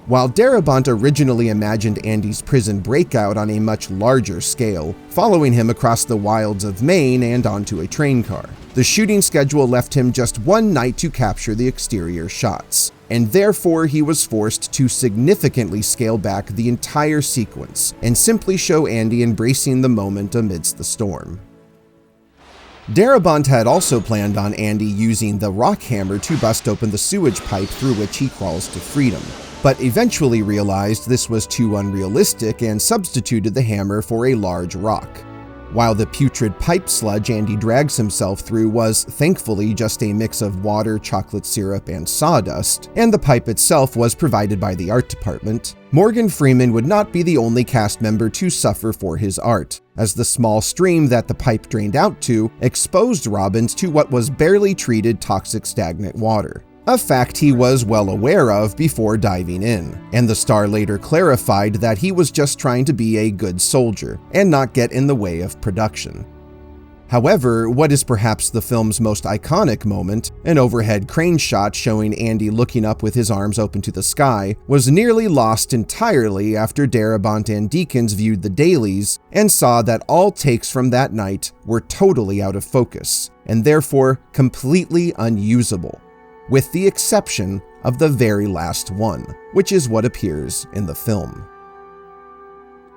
While Darabont originally imagined Andy's prison breakout on a much larger scale, following him across the wilds of Maine and onto a train car, the shooting schedule left him just one night to capture the exterior shots, and therefore he was forced to significantly scale back the entire sequence and simply show Andy embracing the moment amidst the storm. Darabont had also planned on Andy using the rock hammer to bust open the sewage pipe through which he crawls to freedom, but eventually realized this was too unrealistic and substituted the hammer for a large rock. While the putrid pipe sludge Andy drags himself through was thankfully just a mix of water, chocolate syrup, and sawdust, and the pipe itself was provided by the art department, Morgan Freeman would not be the only cast member to suffer for his art, as the small stream that the pipe drained out to exposed Robbins to what was barely treated toxic stagnant water. A fact he was well aware of before diving in, and the star later clarified that he was just trying to be a good soldier and not get in the way of production. However, what is perhaps the film's most iconic moment, an overhead crane shot showing Andy looking up with his arms open to the sky, was nearly lost entirely after Darabont and Deakins viewed the dailies and saw that all takes from that night were totally out of focus, and therefore completely unusable, with the exception of the very last one, which is what appears in the film.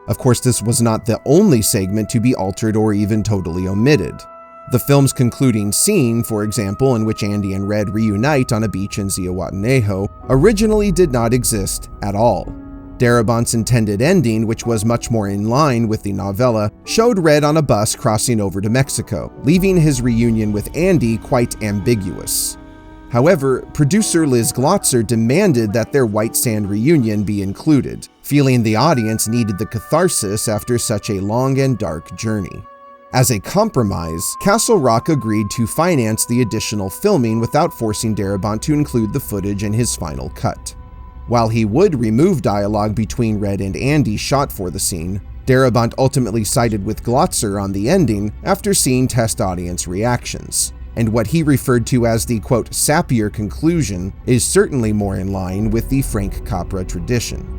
Of course, this was not the only segment to be altered or even totally omitted. The film's concluding scene, for example, in which Andy and Red reunite on a beach in Zihuatanejo, originally did not exist at all. Darabont's intended ending, which was much more in line with the novella, showed Red on a bus crossing over to Mexico, leaving his reunion with Andy quite ambiguous. However, producer Liz Glotzer demanded that their White Sand reunion be included, feeling the audience needed the catharsis after such a long and dark journey. As a compromise, Castle Rock agreed to finance the additional filming without forcing Darabont to include the footage in his final cut. While he would remove dialogue between Red and Andy shot for the scene, Darabont ultimately sided with Glotzer on the ending after seeing test audience reactions, and what he referred to as the, quote, sappier conclusion is certainly more in line with the Frank Capra tradition.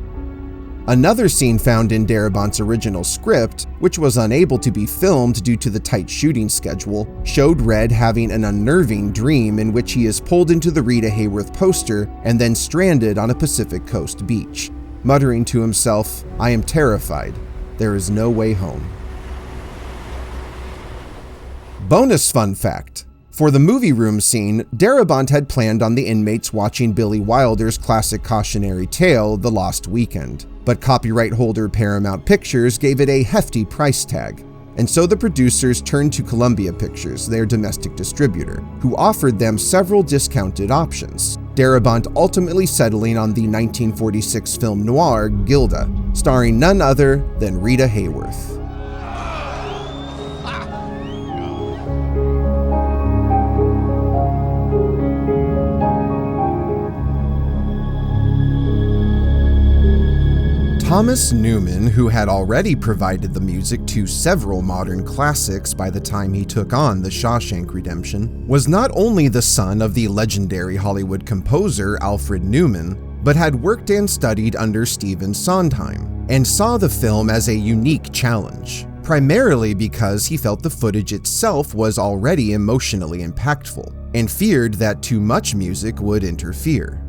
Another scene found in Darabont's original script, which was unable to be filmed due to the tight shooting schedule, showed Red having an unnerving dream in which he is pulled into the Rita Hayworth poster and then stranded on a Pacific Coast beach, muttering to himself, "I am terrified. There is no way home." Bonus fun fact. For the movie room scene, Darabont had planned on the inmates watching Billy Wilder's classic cautionary tale, The Lost Weekend, but copyright holder Paramount Pictures gave it a hefty price tag, and so the producers turned to Columbia Pictures, their domestic distributor, who offered them several discounted options, Darabont ultimately settling on the 1946 film noir Gilda, starring none other than Rita Hayworth. Thomas Newman, who had already provided the music to several modern classics by the time he took on The Shawshank Redemption, was not only the son of the legendary Hollywood composer Alfred Newman, but had worked and studied under Stephen Sondheim, and saw the film as a unique challenge, primarily because he felt the footage itself was already emotionally impactful, and feared that too much music would interfere.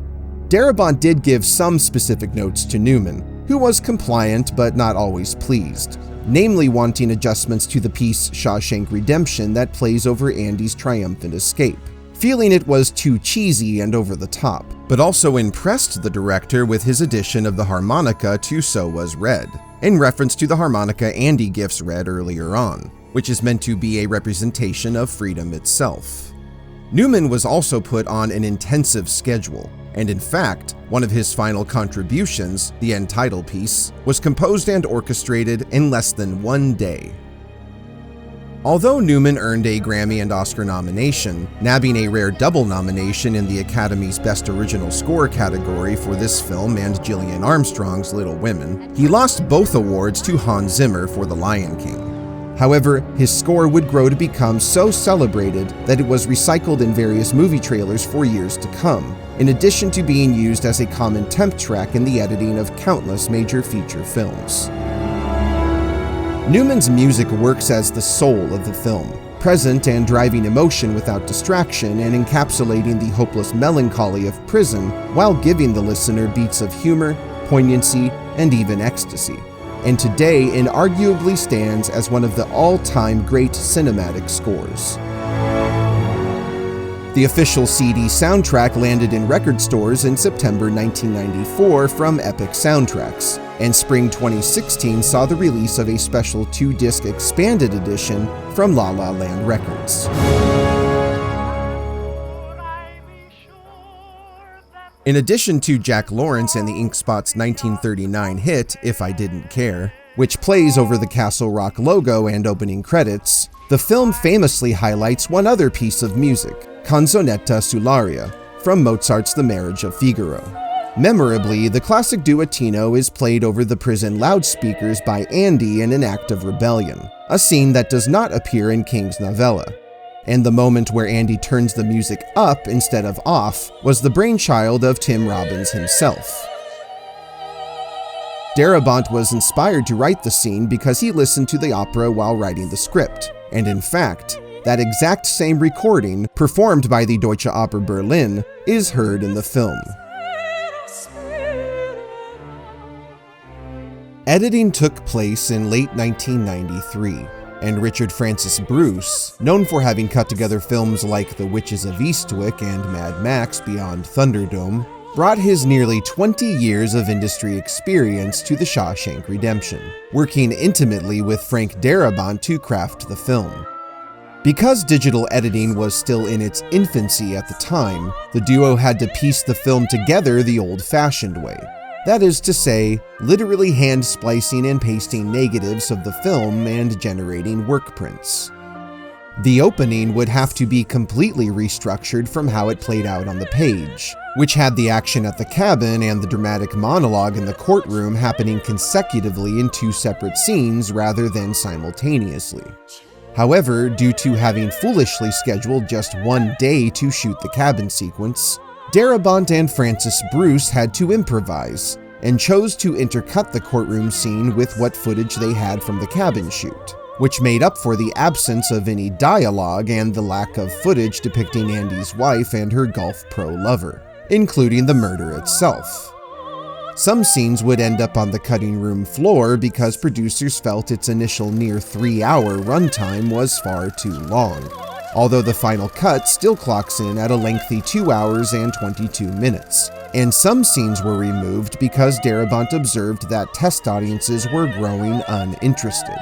Darabont did give some specific notes to Newman, who was compliant but not always pleased, namely wanting adjustments to the piece Shawshank Redemption that plays over Andy's triumphant escape, feeling it was too cheesy and over the top, but also impressed the director with his addition of the harmonica to So Was Red, in reference to the harmonica Andy gifts Red earlier on, which is meant to be a representation of freedom itself. Newman was also put on an intensive schedule, and in fact, one of his final contributions, the end title piece, was composed and orchestrated in less than 1 day. Although Newman earned a Grammy and Oscar nomination, nabbing a rare double nomination in the Academy's Best Original Score category for this film and Gillian Armstrong's Little Women, he lost both awards to Hans Zimmer for The Lion King. However, his score would grow to become so celebrated that it was recycled in various movie trailers for years to come, in addition to being used as a common temp track in the editing of countless major feature films. Newman's music works as the soul of the film, present and driving emotion without distraction and encapsulating the hopeless melancholy of prison while giving the listener beats of humor, poignancy, and even ecstasy, and today inarguably stands as one of the all-time great cinematic scores. The official CD soundtrack landed in record stores in September 1994 from Epic Soundtracks, and spring 2016 saw the release of a special 2-disc expanded edition from La La Land Records. In addition to Jack Lawrence and the Ink Spot's 1939 hit, If I Didn't Care, which plays over the Castle Rock logo and opening credits, the film famously highlights one other piece of music, Canzonetta sull'aria, from Mozart's The Marriage of Figaro. Memorably, the classic duettino is played over the prison loudspeakers by Andy in an act of rebellion, a scene that does not appear in King's novella. And the moment where Andy turns the music up instead of off was the brainchild of Tim Robbins himself. Darabont was inspired to write the scene because he listened to the opera while writing the script, and in fact, that exact same recording, performed by the Deutsche Oper Berlin, is heard in the film. Editing took place in late 1993, and Richard Francis Bruce, known for having cut together films like The Witches of Eastwick and Mad Max Beyond Thunderdome, brought his nearly 20 years of industry experience to The Shawshank Redemption, working intimately with Frank Darabont to craft the film. Because digital editing was still in its infancy at the time, the duo had to piece the film together the old-fashioned way. That is to say, literally hand-splicing and pasting negatives of the film and generating work prints. The opening would have to be completely restructured from how it played out on the page, which had the action at the cabin and the dramatic monologue in the courtroom happening consecutively in 2 separate scenes rather than simultaneously. However, due to having foolishly scheduled just 1 day to shoot the cabin sequence, Darabont and Francis Bruce had to improvise, and chose to intercut the courtroom scene with what footage they had from the cabin shoot, which made up for the absence of any dialogue and the lack of footage depicting Andy's wife and her golf pro lover, including the murder itself. Some scenes would end up on the cutting room floor because producers felt its initial near 3-hour runtime was far too long, although the final cut still clocks in at a lengthy 2 hours and 22 minutes, and some scenes were removed because Darabont observed that test audiences were growing uninterested.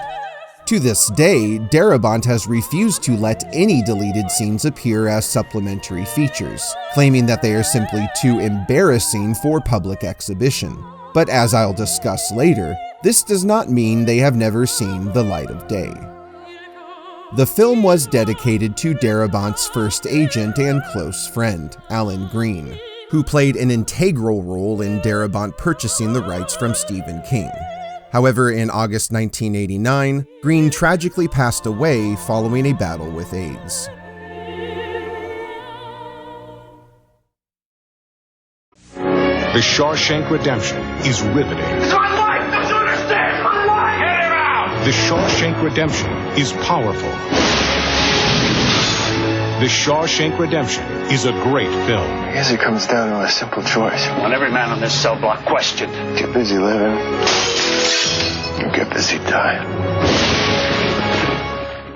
To this day, Darabont has refused to let any deleted scenes appear as supplementary features, claiming that they are simply too embarrassing for public exhibition. But as I'll discuss later, this does not mean they have never seen the light of day. The film was dedicated to Darabont's first agent and close friend, Alan Green, who played an integral role in Darabont purchasing the rights from Stephen King. However, in August 1989, Green tragically passed away following a battle with AIDS. The Shawshank Redemption is riveting. It's my life! Don't you understand? My life! Get him out! The Shawshank Redemption is powerful. The Shawshank Redemption is a great film. I guess it comes down to a simple choice. I want every man on this cell block questioned. Get busy living, or get busy dying.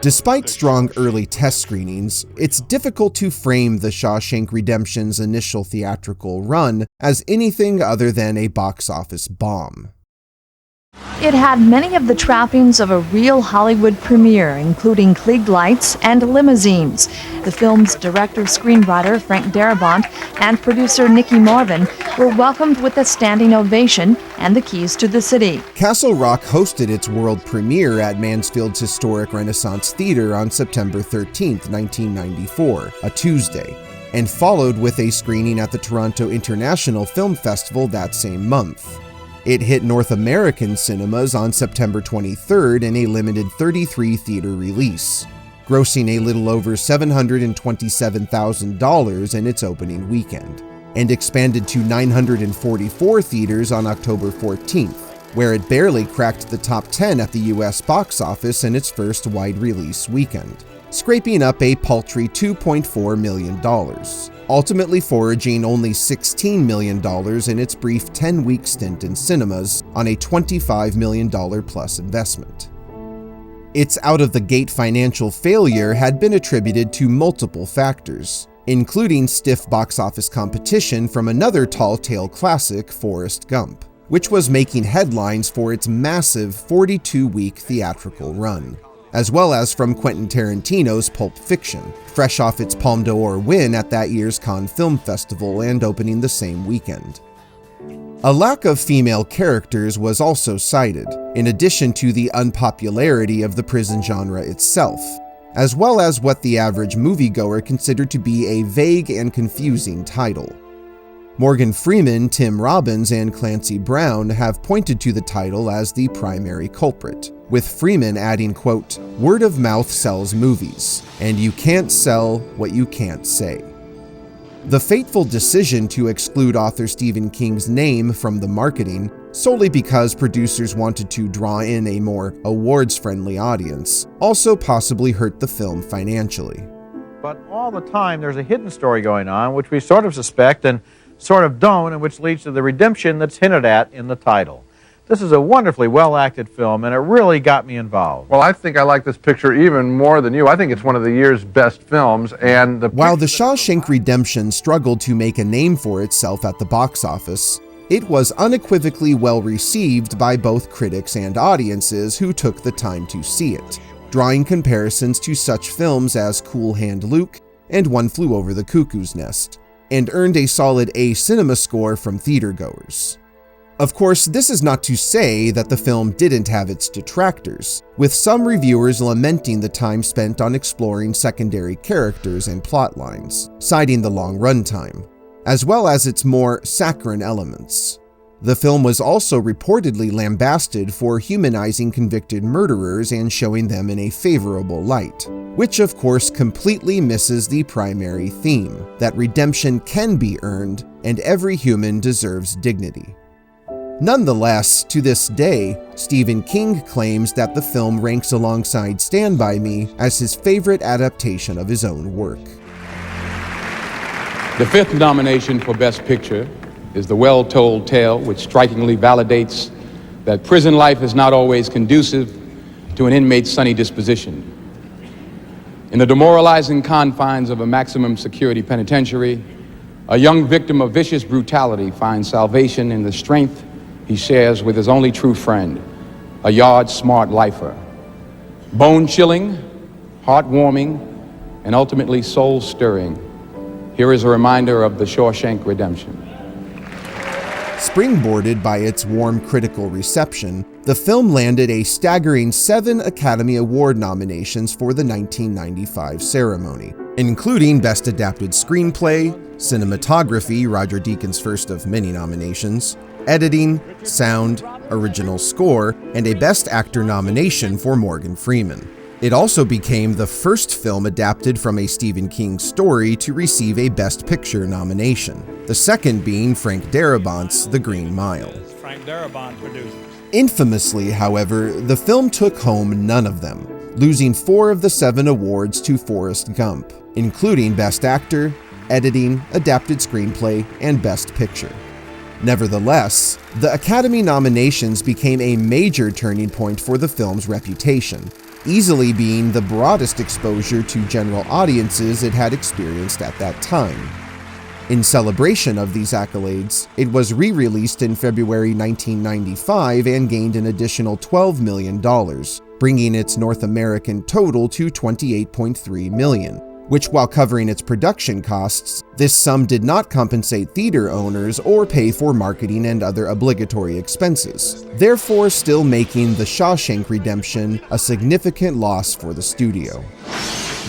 Despite strong early test screenings, it's difficult to frame The Shawshank Redemption's initial theatrical run as anything other than a box office bomb. It had many of the trappings of a real Hollywood premiere, including Klieg lights and limousines. The film's director-screenwriter Frank Darabont and producer Nicky Morvan were welcomed with a standing ovation and the keys to the city. Castle Rock hosted its world premiere at Mansfield's historic Renaissance Theater on September 13, 1994, a Tuesday, and followed with a screening at the Toronto International Film Festival that same month. It hit North American cinemas on September 23rd in a limited 33-theater release, grossing a little over $727,000 in its opening weekend, and expanded to 944 theaters on October 14th, where it barely cracked the top 10 at the US box office in its first wide-release weekend, scraping up a paltry $2.4 million, ultimately foraging only $16 million in its brief 10-week stint in cinemas on a $25 million plus investment. Its out-of-the-gate financial failure had been attributed to multiple factors, including stiff box office competition from another tall tale classic, Forrest Gump, which was making headlines for its massive 42-week theatrical run, as well as from Quentin Tarantino's Pulp Fiction, fresh off its Palme d'Or win at that year's Cannes Film Festival and opening the same weekend. A lack of female characters was also cited, in addition to the unpopularity of the prison genre itself, as well as what the average moviegoer considered to be a vague and confusing title. Morgan Freeman, Tim Robbins, and Clancy Brown have pointed to the title as the primary culprit, with Freeman adding, quote, "Word of mouth sells movies, and you can't sell what you can't say." The fateful decision to exclude author Stephen King's name from the marketing, solely because producers wanted to draw in a more awards-friendly audience, also possibly hurt the film financially. But all the time there's a hidden story going on, which we sort of suspect and sort of don't, and which leads to the redemption that's hinted at in the title. This is a wonderfully well-acted film, and it really got me involved. Well, I think I like this picture even more than you. I think it's one of the year's best films, and while The Shawshank Redemption struggled to make a name for itself at the box office, it was unequivocally well received by both critics and audiences who took the time to see it, drawing comparisons to such films as Cool Hand Luke and One Flew Over the Cuckoo's Nest, and earned a solid A cinema score from theatergoers. Of course, this is not to say that the film didn't have its detractors, with some reviewers lamenting the time spent on exploring secondary characters and plot lines, citing the long runtime, as well as its more saccharine elements. The film was also reportedly lambasted for humanizing convicted murderers and showing them in a favorable light, which of course completely misses the primary theme, that redemption can be earned and every human deserves dignity. Nonetheless, to this day, Stephen King claims that the film ranks alongside Stand By Me as his favorite adaptation of his own work. The fifth nomination for Best Picture is The Well-Told Tale, which strikingly validates that prison life is not always conducive to an inmate's sunny disposition. In the demoralizing confines of a maximum security penitentiary, a young victim of vicious brutality finds salvation in the strength he shares with his only true friend, a yard-smart lifer. Bone-chilling, heartwarming, and ultimately soul-stirring, here is a reminder of The Shawshank Redemption. Springboarded by its warm critical reception, the film landed a staggering 7 Academy Award nominations for the 1995 ceremony, including Best Adapted Screenplay, Cinematography, Roger Deakins' first of many nominations, editing, sound, original score, and a Best Actor nomination for Morgan Freeman. It also became the first film adapted from a Stephen King story to receive a Best Picture nomination, the second being Frank Darabont's The Green Mile. Frank Darabont produces. Infamously, however, the film took home none of them, losing 4 of the 7 awards to Forrest Gump, including Best Actor, Editing, Adapted Screenplay, and Best Picture. Nevertheless, the Academy nominations became a major turning point for the film's reputation, easily being the broadest exposure to general audiences it had experienced at that time. In celebration of these accolades, it was re-released in February 1995 and gained an additional $12 million, bringing its North American total to $28.3 million, which, while covering its production costs, this sum did not compensate theater owners or pay for marketing and other obligatory expenses, therefore still making The Shawshank Redemption a significant loss for the studio.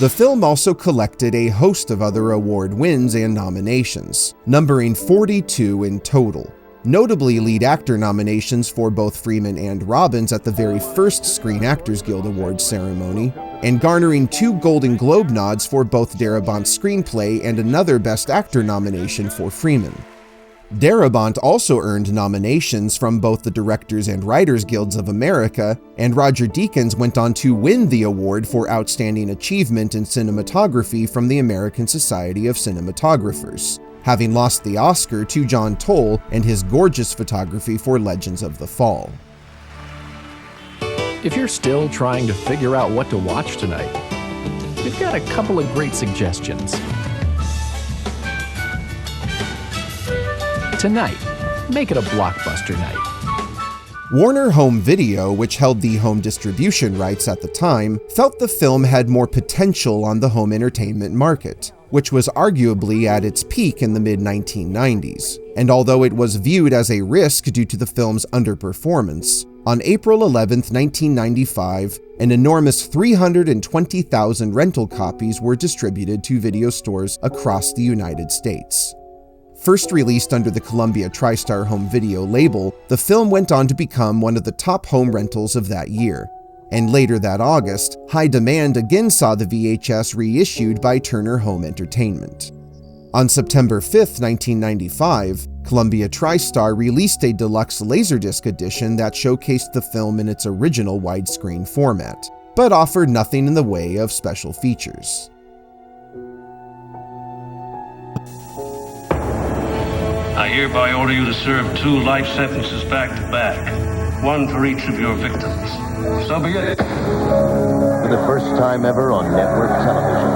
The film also collected a host of other award wins and nominations, numbering 42 in total, notably lead actor nominations for both Freeman and Robbins at the very first Screen Actors Guild Awards ceremony, and garnering 2 Golden Globe nods for both Darabont's screenplay and another Best Actor nomination for Freeman. Darabont also earned nominations from both the Directors and Writers Guilds of America, and Roger Deakins went on to win the award for Outstanding Achievement in Cinematography from the American Society of Cinematographers, having lost the Oscar to John Toll and his gorgeous photography for Legends of the Fall. If you're still trying to figure out what to watch tonight, we've got a couple of great suggestions. Tonight, make it a blockbuster night. Warner Home Video, which held the home distribution rights at the time, felt the film had more potential on the home entertainment market, which was arguably at its peak in the mid-1990s. And although it was viewed as a risk due to the film's underperformance, on April 11, 1995, an enormous 320,000 rental copies were distributed to video stores across the United States. First released under the Columbia TriStar Home Video label, the film went on to become one of the top home rentals of that year. And later that August, High Demand again saw the VHS reissued by Turner Home Entertainment. On September 5, 1995, Columbia TriStar released a deluxe Laserdisc edition that showcased the film in its original widescreen format, but offered nothing in the way of special features. I hereby order you to serve 2 life sentences back to back, 1 for each of your victims. So be it. For the first time ever on network television.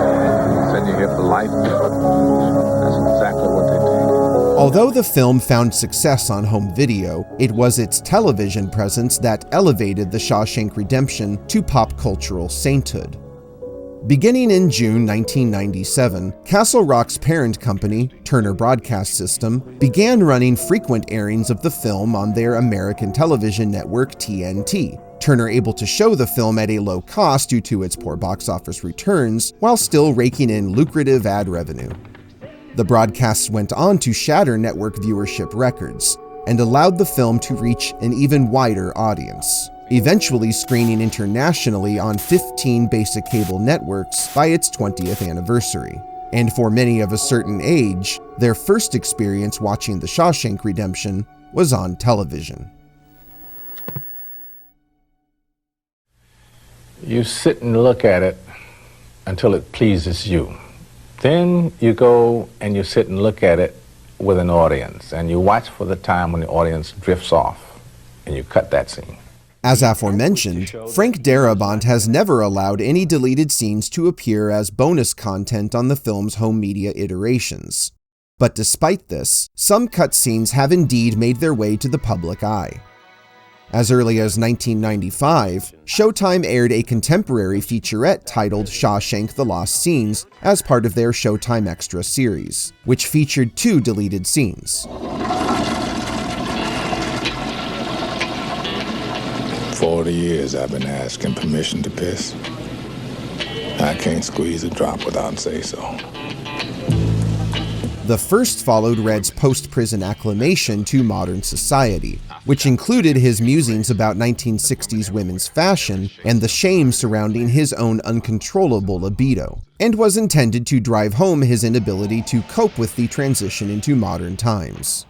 Said you're here for life? That's exactly what they did. Although the film found success on home video, it was its television presence that elevated The Shawshank Redemption to pop cultural sainthood. Beginning in June 1997, Castle Rock's parent company, Turner Broadcast System, began running frequent airings of the film on their American television network TNT, Turner able to show the film at a low cost due to its poor box office returns, while still raking in lucrative ad revenue. The broadcasts went on to shatter network viewership records, and allowed the film to reach an even wider audience, eventually screening internationally on 15 basic cable networks by its 20th anniversary. And for many of a certain age, their first experience watching The Shawshank Redemption was on television. You sit and look at it until it pleases you. Then you go and you sit and look at it with an audience, and you watch for the time when the audience drifts off, and you cut that scene. As aforementioned, Frank Darabont has never allowed any deleted scenes to appear as bonus content on the film's home media iterations. But despite this, some cut scenes have indeed made their way to the public eye. As early as 1995, Showtime aired a contemporary featurette titled Shawshank: The Lost Scenes as part of their Showtime Extra series, which featured 2 deleted scenes. 40 years I've been asking permission to piss. I can't squeeze a drop without say so. The first followed Red's post-prison acclimation to modern society, which included his musings about 1960s women's fashion and the shame surrounding his own uncontrollable libido, and was intended to drive home his inability to cope with the transition into modern times.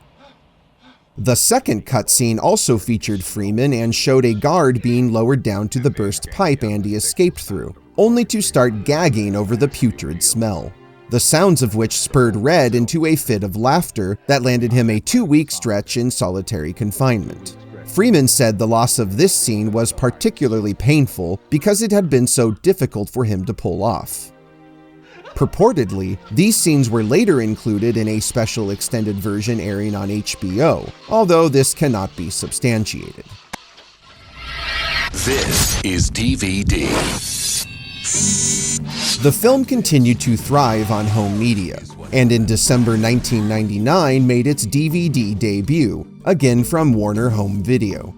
The second cutscene also featured Freeman and showed a guard being lowered down to the burst pipe Andy escaped through, only to start gagging over the putrid smell, the sounds of which spurred Red into a fit of laughter that landed him a 2-week stretch in solitary confinement. Freeman said the loss of this scene was particularly painful because it had been so difficult for him to pull off. Purportedly, these scenes were later included in a special extended version airing on HBO, although this cannot be substantiated. This is DVD. The film continued to thrive on home media, and in December 1999 made its DVD debut, again from Warner Home Video.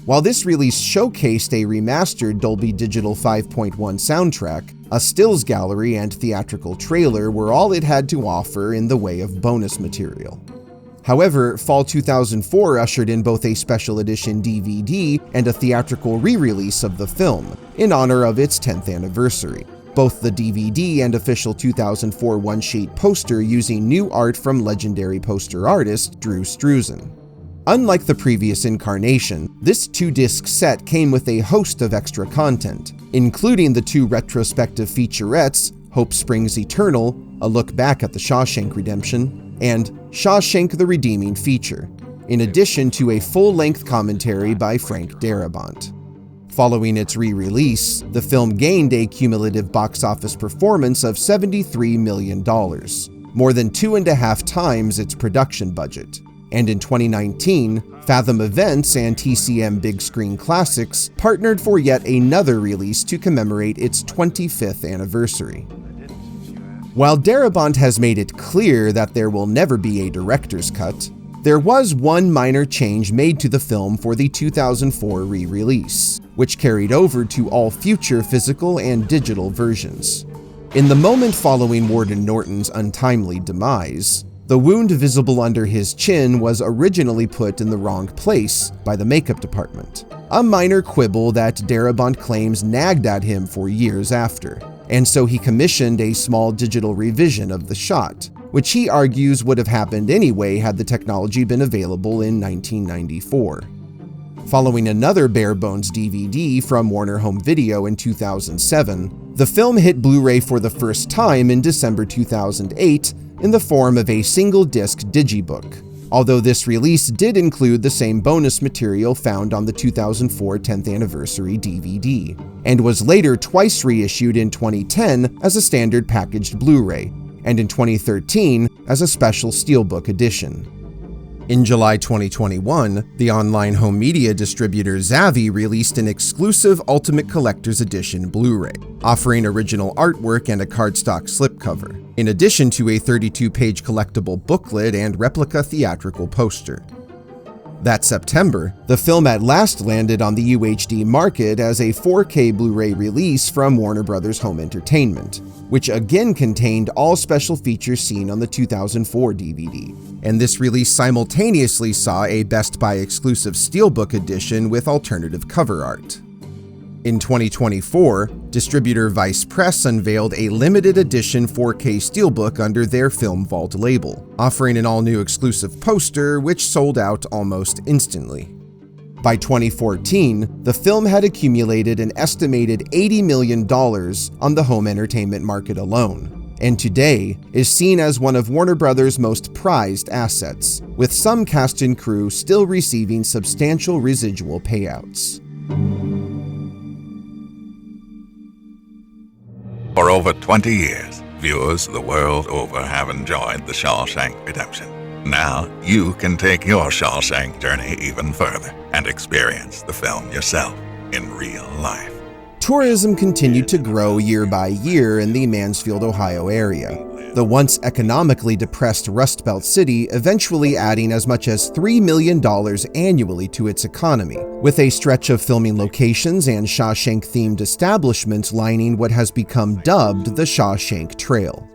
While this release showcased a remastered Dolby Digital 5.1 soundtrack, a stills gallery and theatrical trailer were all it had to offer in the way of bonus material. However, fall 2004 ushered in both a special edition DVD and a theatrical re-release of the film, in honor of its 10th anniversary. Both the DVD and official 2004 one-sheet poster using new art from legendary poster artist Drew Struzan. Unlike the previous incarnation, this 2-disc set came with a host of extra content, including the 2 retrospective featurettes, Hope Springs Eternal, A Look Back at the Shawshank Redemption, and Shawshank the Redeeming Feature, in addition to a full-length commentary by Frank Darabont. Following its re-release, the film gained a cumulative box office performance of $73 million, more than 2.5 times its production budget. And in 2019, Fathom Events and TCM Big Screen Classics partnered for yet another release to commemorate its 25th anniversary. While Darabont has made it clear that there will never be a director's cut, there was one minor change made to the film for the 2004 re-release, which carried over to all future physical and digital versions. In the moment following Warden Norton's untimely demise, the wound visible under his chin was originally put in the wrong place by the makeup department, a minor quibble that Darabont claims nagged at him for years after, and so he commissioned a small digital revision of the shot, which he argues would have happened anyway had the technology been available in 1994. Following another bare-bones DVD from Warner Home Video in 2007, the film hit Blu-ray for the first time in December 2008 in the form of a single-disc digibook, although this release did include the same bonus material found on the 2004 10th anniversary DVD, and was later twice reissued in 2010 as a standard packaged Blu-ray, and in 2013 as a special steelbook edition. In July 2021, the online home media distributor Zavvi released an exclusive Ultimate Collector's Edition Blu-ray, offering original artwork and a cardstock slipcover, in addition to a 32-page collectible booklet and replica theatrical poster. That September, the film at last landed on the UHD market as a 4K Blu-ray release from Warner Bros. Home Entertainment, which again contained all special features seen on the 2004 DVD, and this release simultaneously saw a Best Buy exclusive steelbook edition with alternative cover art. In 2024, distributor Vice Press unveiled a limited edition 4K steelbook under their Film Vault label, offering an all-new exclusive poster which sold out almost instantly. By 2014, the film had accumulated an estimated $80 million on the home entertainment market alone, and today is seen as one of Warner Bros.' most prized assets, with some cast and crew still receiving substantial residual payouts. For over 20 years, viewers the world over have enjoyed The Shawshank Redemption. Now you can take your Shawshank journey even further and experience the film yourself in real life. Tourism continued to grow year by year in the Mansfield, Ohio area, the once economically depressed Rust Belt city eventually adding as much as $3 million annually to its economy, with a stretch of filming locations and Shawshank-themed establishments lining what has become dubbed the Shawshank Trail.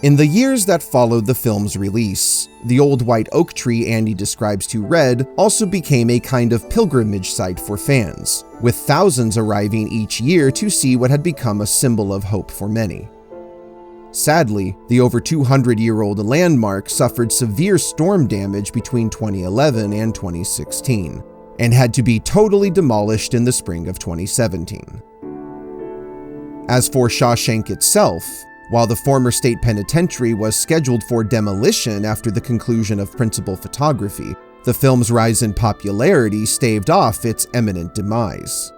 In the years that followed the film's release, the old white oak tree Andy describes to Red also became a kind of pilgrimage site for fans, with thousands arriving each year to see what had become a symbol of hope for many. Sadly, the over 200-year-old landmark suffered severe storm damage between 2011 and 2016, and had to be totally demolished in the spring of 2017. As for Shawshank itself, while the former state penitentiary was scheduled for demolition after the conclusion of principal photography, the film's rise in popularity staved off its imminent demise.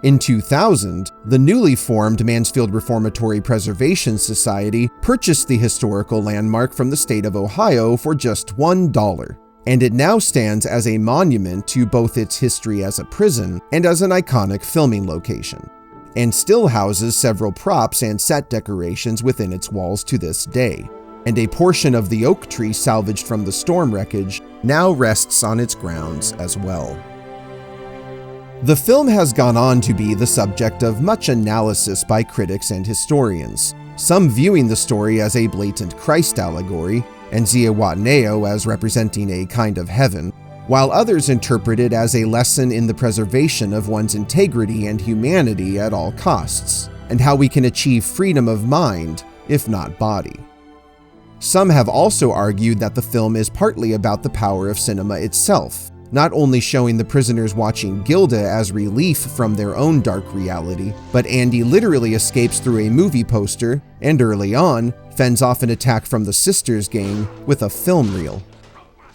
In 2000, the newly formed Mansfield Reformatory Preservation Society purchased the historical landmark from the state of Ohio for just $1, and it now stands as a monument to both its history as a prison and as an iconic filming location, and still houses several props and set decorations within its walls to this day, and a portion of the oak tree salvaged from the storm wreckage now rests on its grounds as well. The film has gone on to be the subject of much analysis by critics and historians, some viewing the story as a blatant Christ allegory, and Zihuatanejo as representing a kind of heaven, while others interpret it as a lesson in the preservation of one's integrity and humanity at all costs, and how we can achieve freedom of mind, if not body. Some have also argued that the film is partly about the power of cinema itself, not only showing the prisoners watching Gilda as relief from their own dark reality, but Andy literally escapes through a movie poster, and early on, fends off an attack from the Sisters gang with a film reel.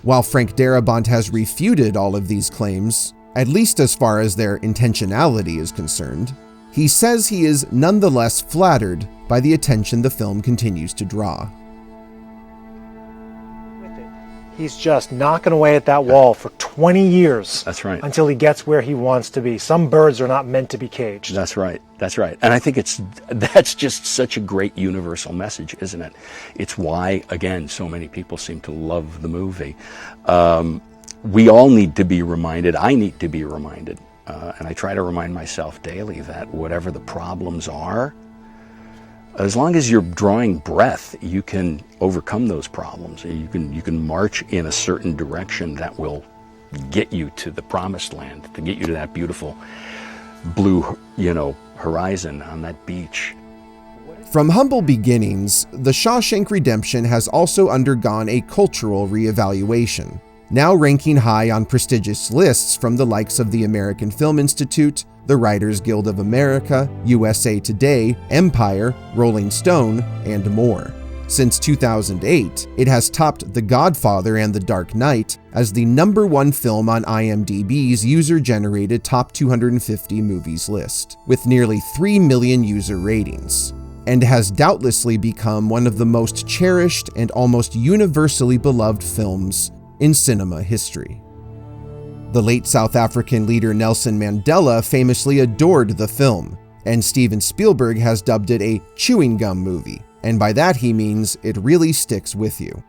While Frank Darabont has refuted all of these claims, at least as far as their intentionality is concerned, he says he is nonetheless flattered by the attention the film continues to draw. He's just knocking away at that wall for 20 years. That's right. Until he gets where he wants to be. Some birds are not meant to be caged. That's right. That's right. And I think that's just such a great universal message, isn't it? It's why, again, so many people seem to love the movie. We all need to be reminded. I need to be reminded. And I try to remind myself daily that whatever the problems are, as long as you're drawing breath, you can overcome those problems. You can march in a certain direction that will get you to the promised land, to get you to that beautiful blue, horizon on that beach. From humble beginnings, The Shawshank Redemption has also undergone a cultural reevaluation, now ranking high on prestigious lists from the likes of the American Film Institute, the Writers Guild of America, USA Today, Empire, Rolling Stone, and more. Since 2008, it has topped The Godfather and The Dark Knight as the #1 film on IMDb's user-generated top 250 movies list, with nearly 3 million user ratings, and has doubtlessly become one of the most cherished and almost universally beloved films in cinema history. The late South African leader Nelson Mandela famously adored the film, and Steven Spielberg has dubbed it a chewing gum movie, and by that he means it really sticks with you.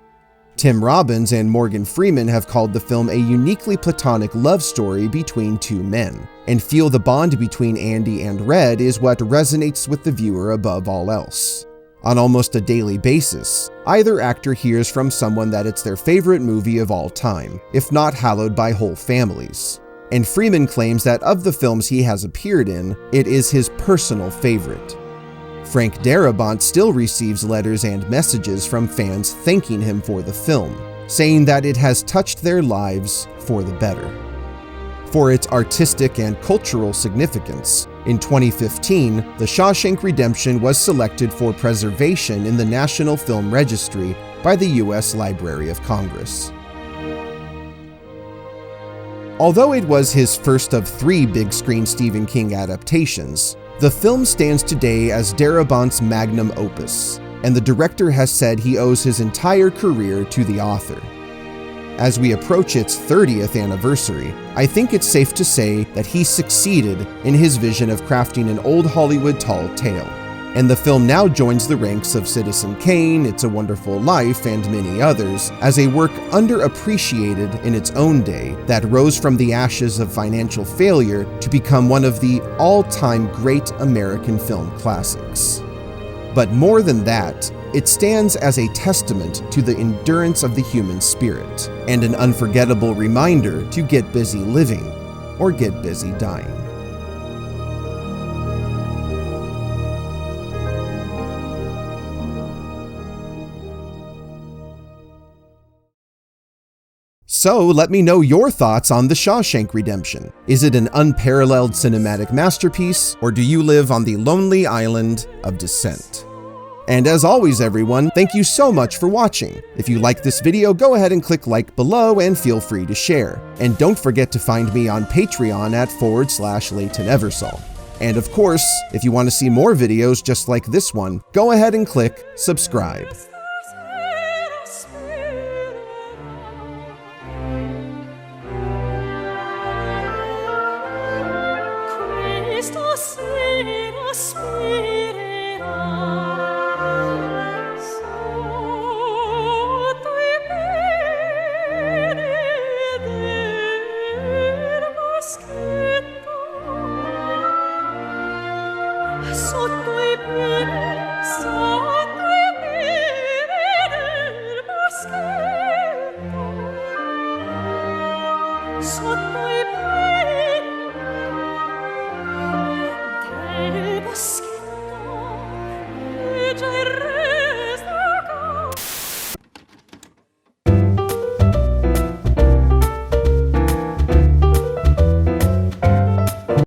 Tim Robbins and Morgan Freeman have called the film a uniquely platonic love story between two men, and feel the bond between Andy and Red is what resonates with the viewer above all else. On almost a daily basis, either actor hears from someone that it's their favorite movie of all time, if not hallowed by whole families. And Freeman claims that of the films he has appeared in, it is his personal favorite. Frank Darabont still receives letters and messages from fans thanking him for the film, saying that it has touched their lives for the better. For its artistic and cultural significance, in 2015, The Shawshank Redemption was selected for preservation in the National Film Registry by the U.S. Library of Congress. Although it was his first of 3 big-screen Stephen King adaptations, the film stands today as Darabont's magnum opus, and the director has said he owes his entire career to the author. As we approach its 30th anniversary, I think it's safe to say that he succeeded in his vision of crafting an old Hollywood tall tale, and the film now joins the ranks of Citizen Kane, It's a Wonderful Life, and many others as a work underappreciated in its own day that rose from the ashes of financial failure to become one of the all-time great American film classics. But more than that, it stands as a testament to the endurance of the human spirit, and an unforgettable reminder to get busy living, or get busy dying. So let me know your thoughts on The Shawshank Redemption. Is it an unparalleled cinematic masterpiece, or do you live on the lonely island of dissent? And as always, everyone, thank you so much for watching. If you like this video, go ahead and click like below and feel free to share. And don't forget to find me on Patreon at /Leighton Eversole. And of course, if you want to see more videos just like this one, go ahead and click subscribe. Sotto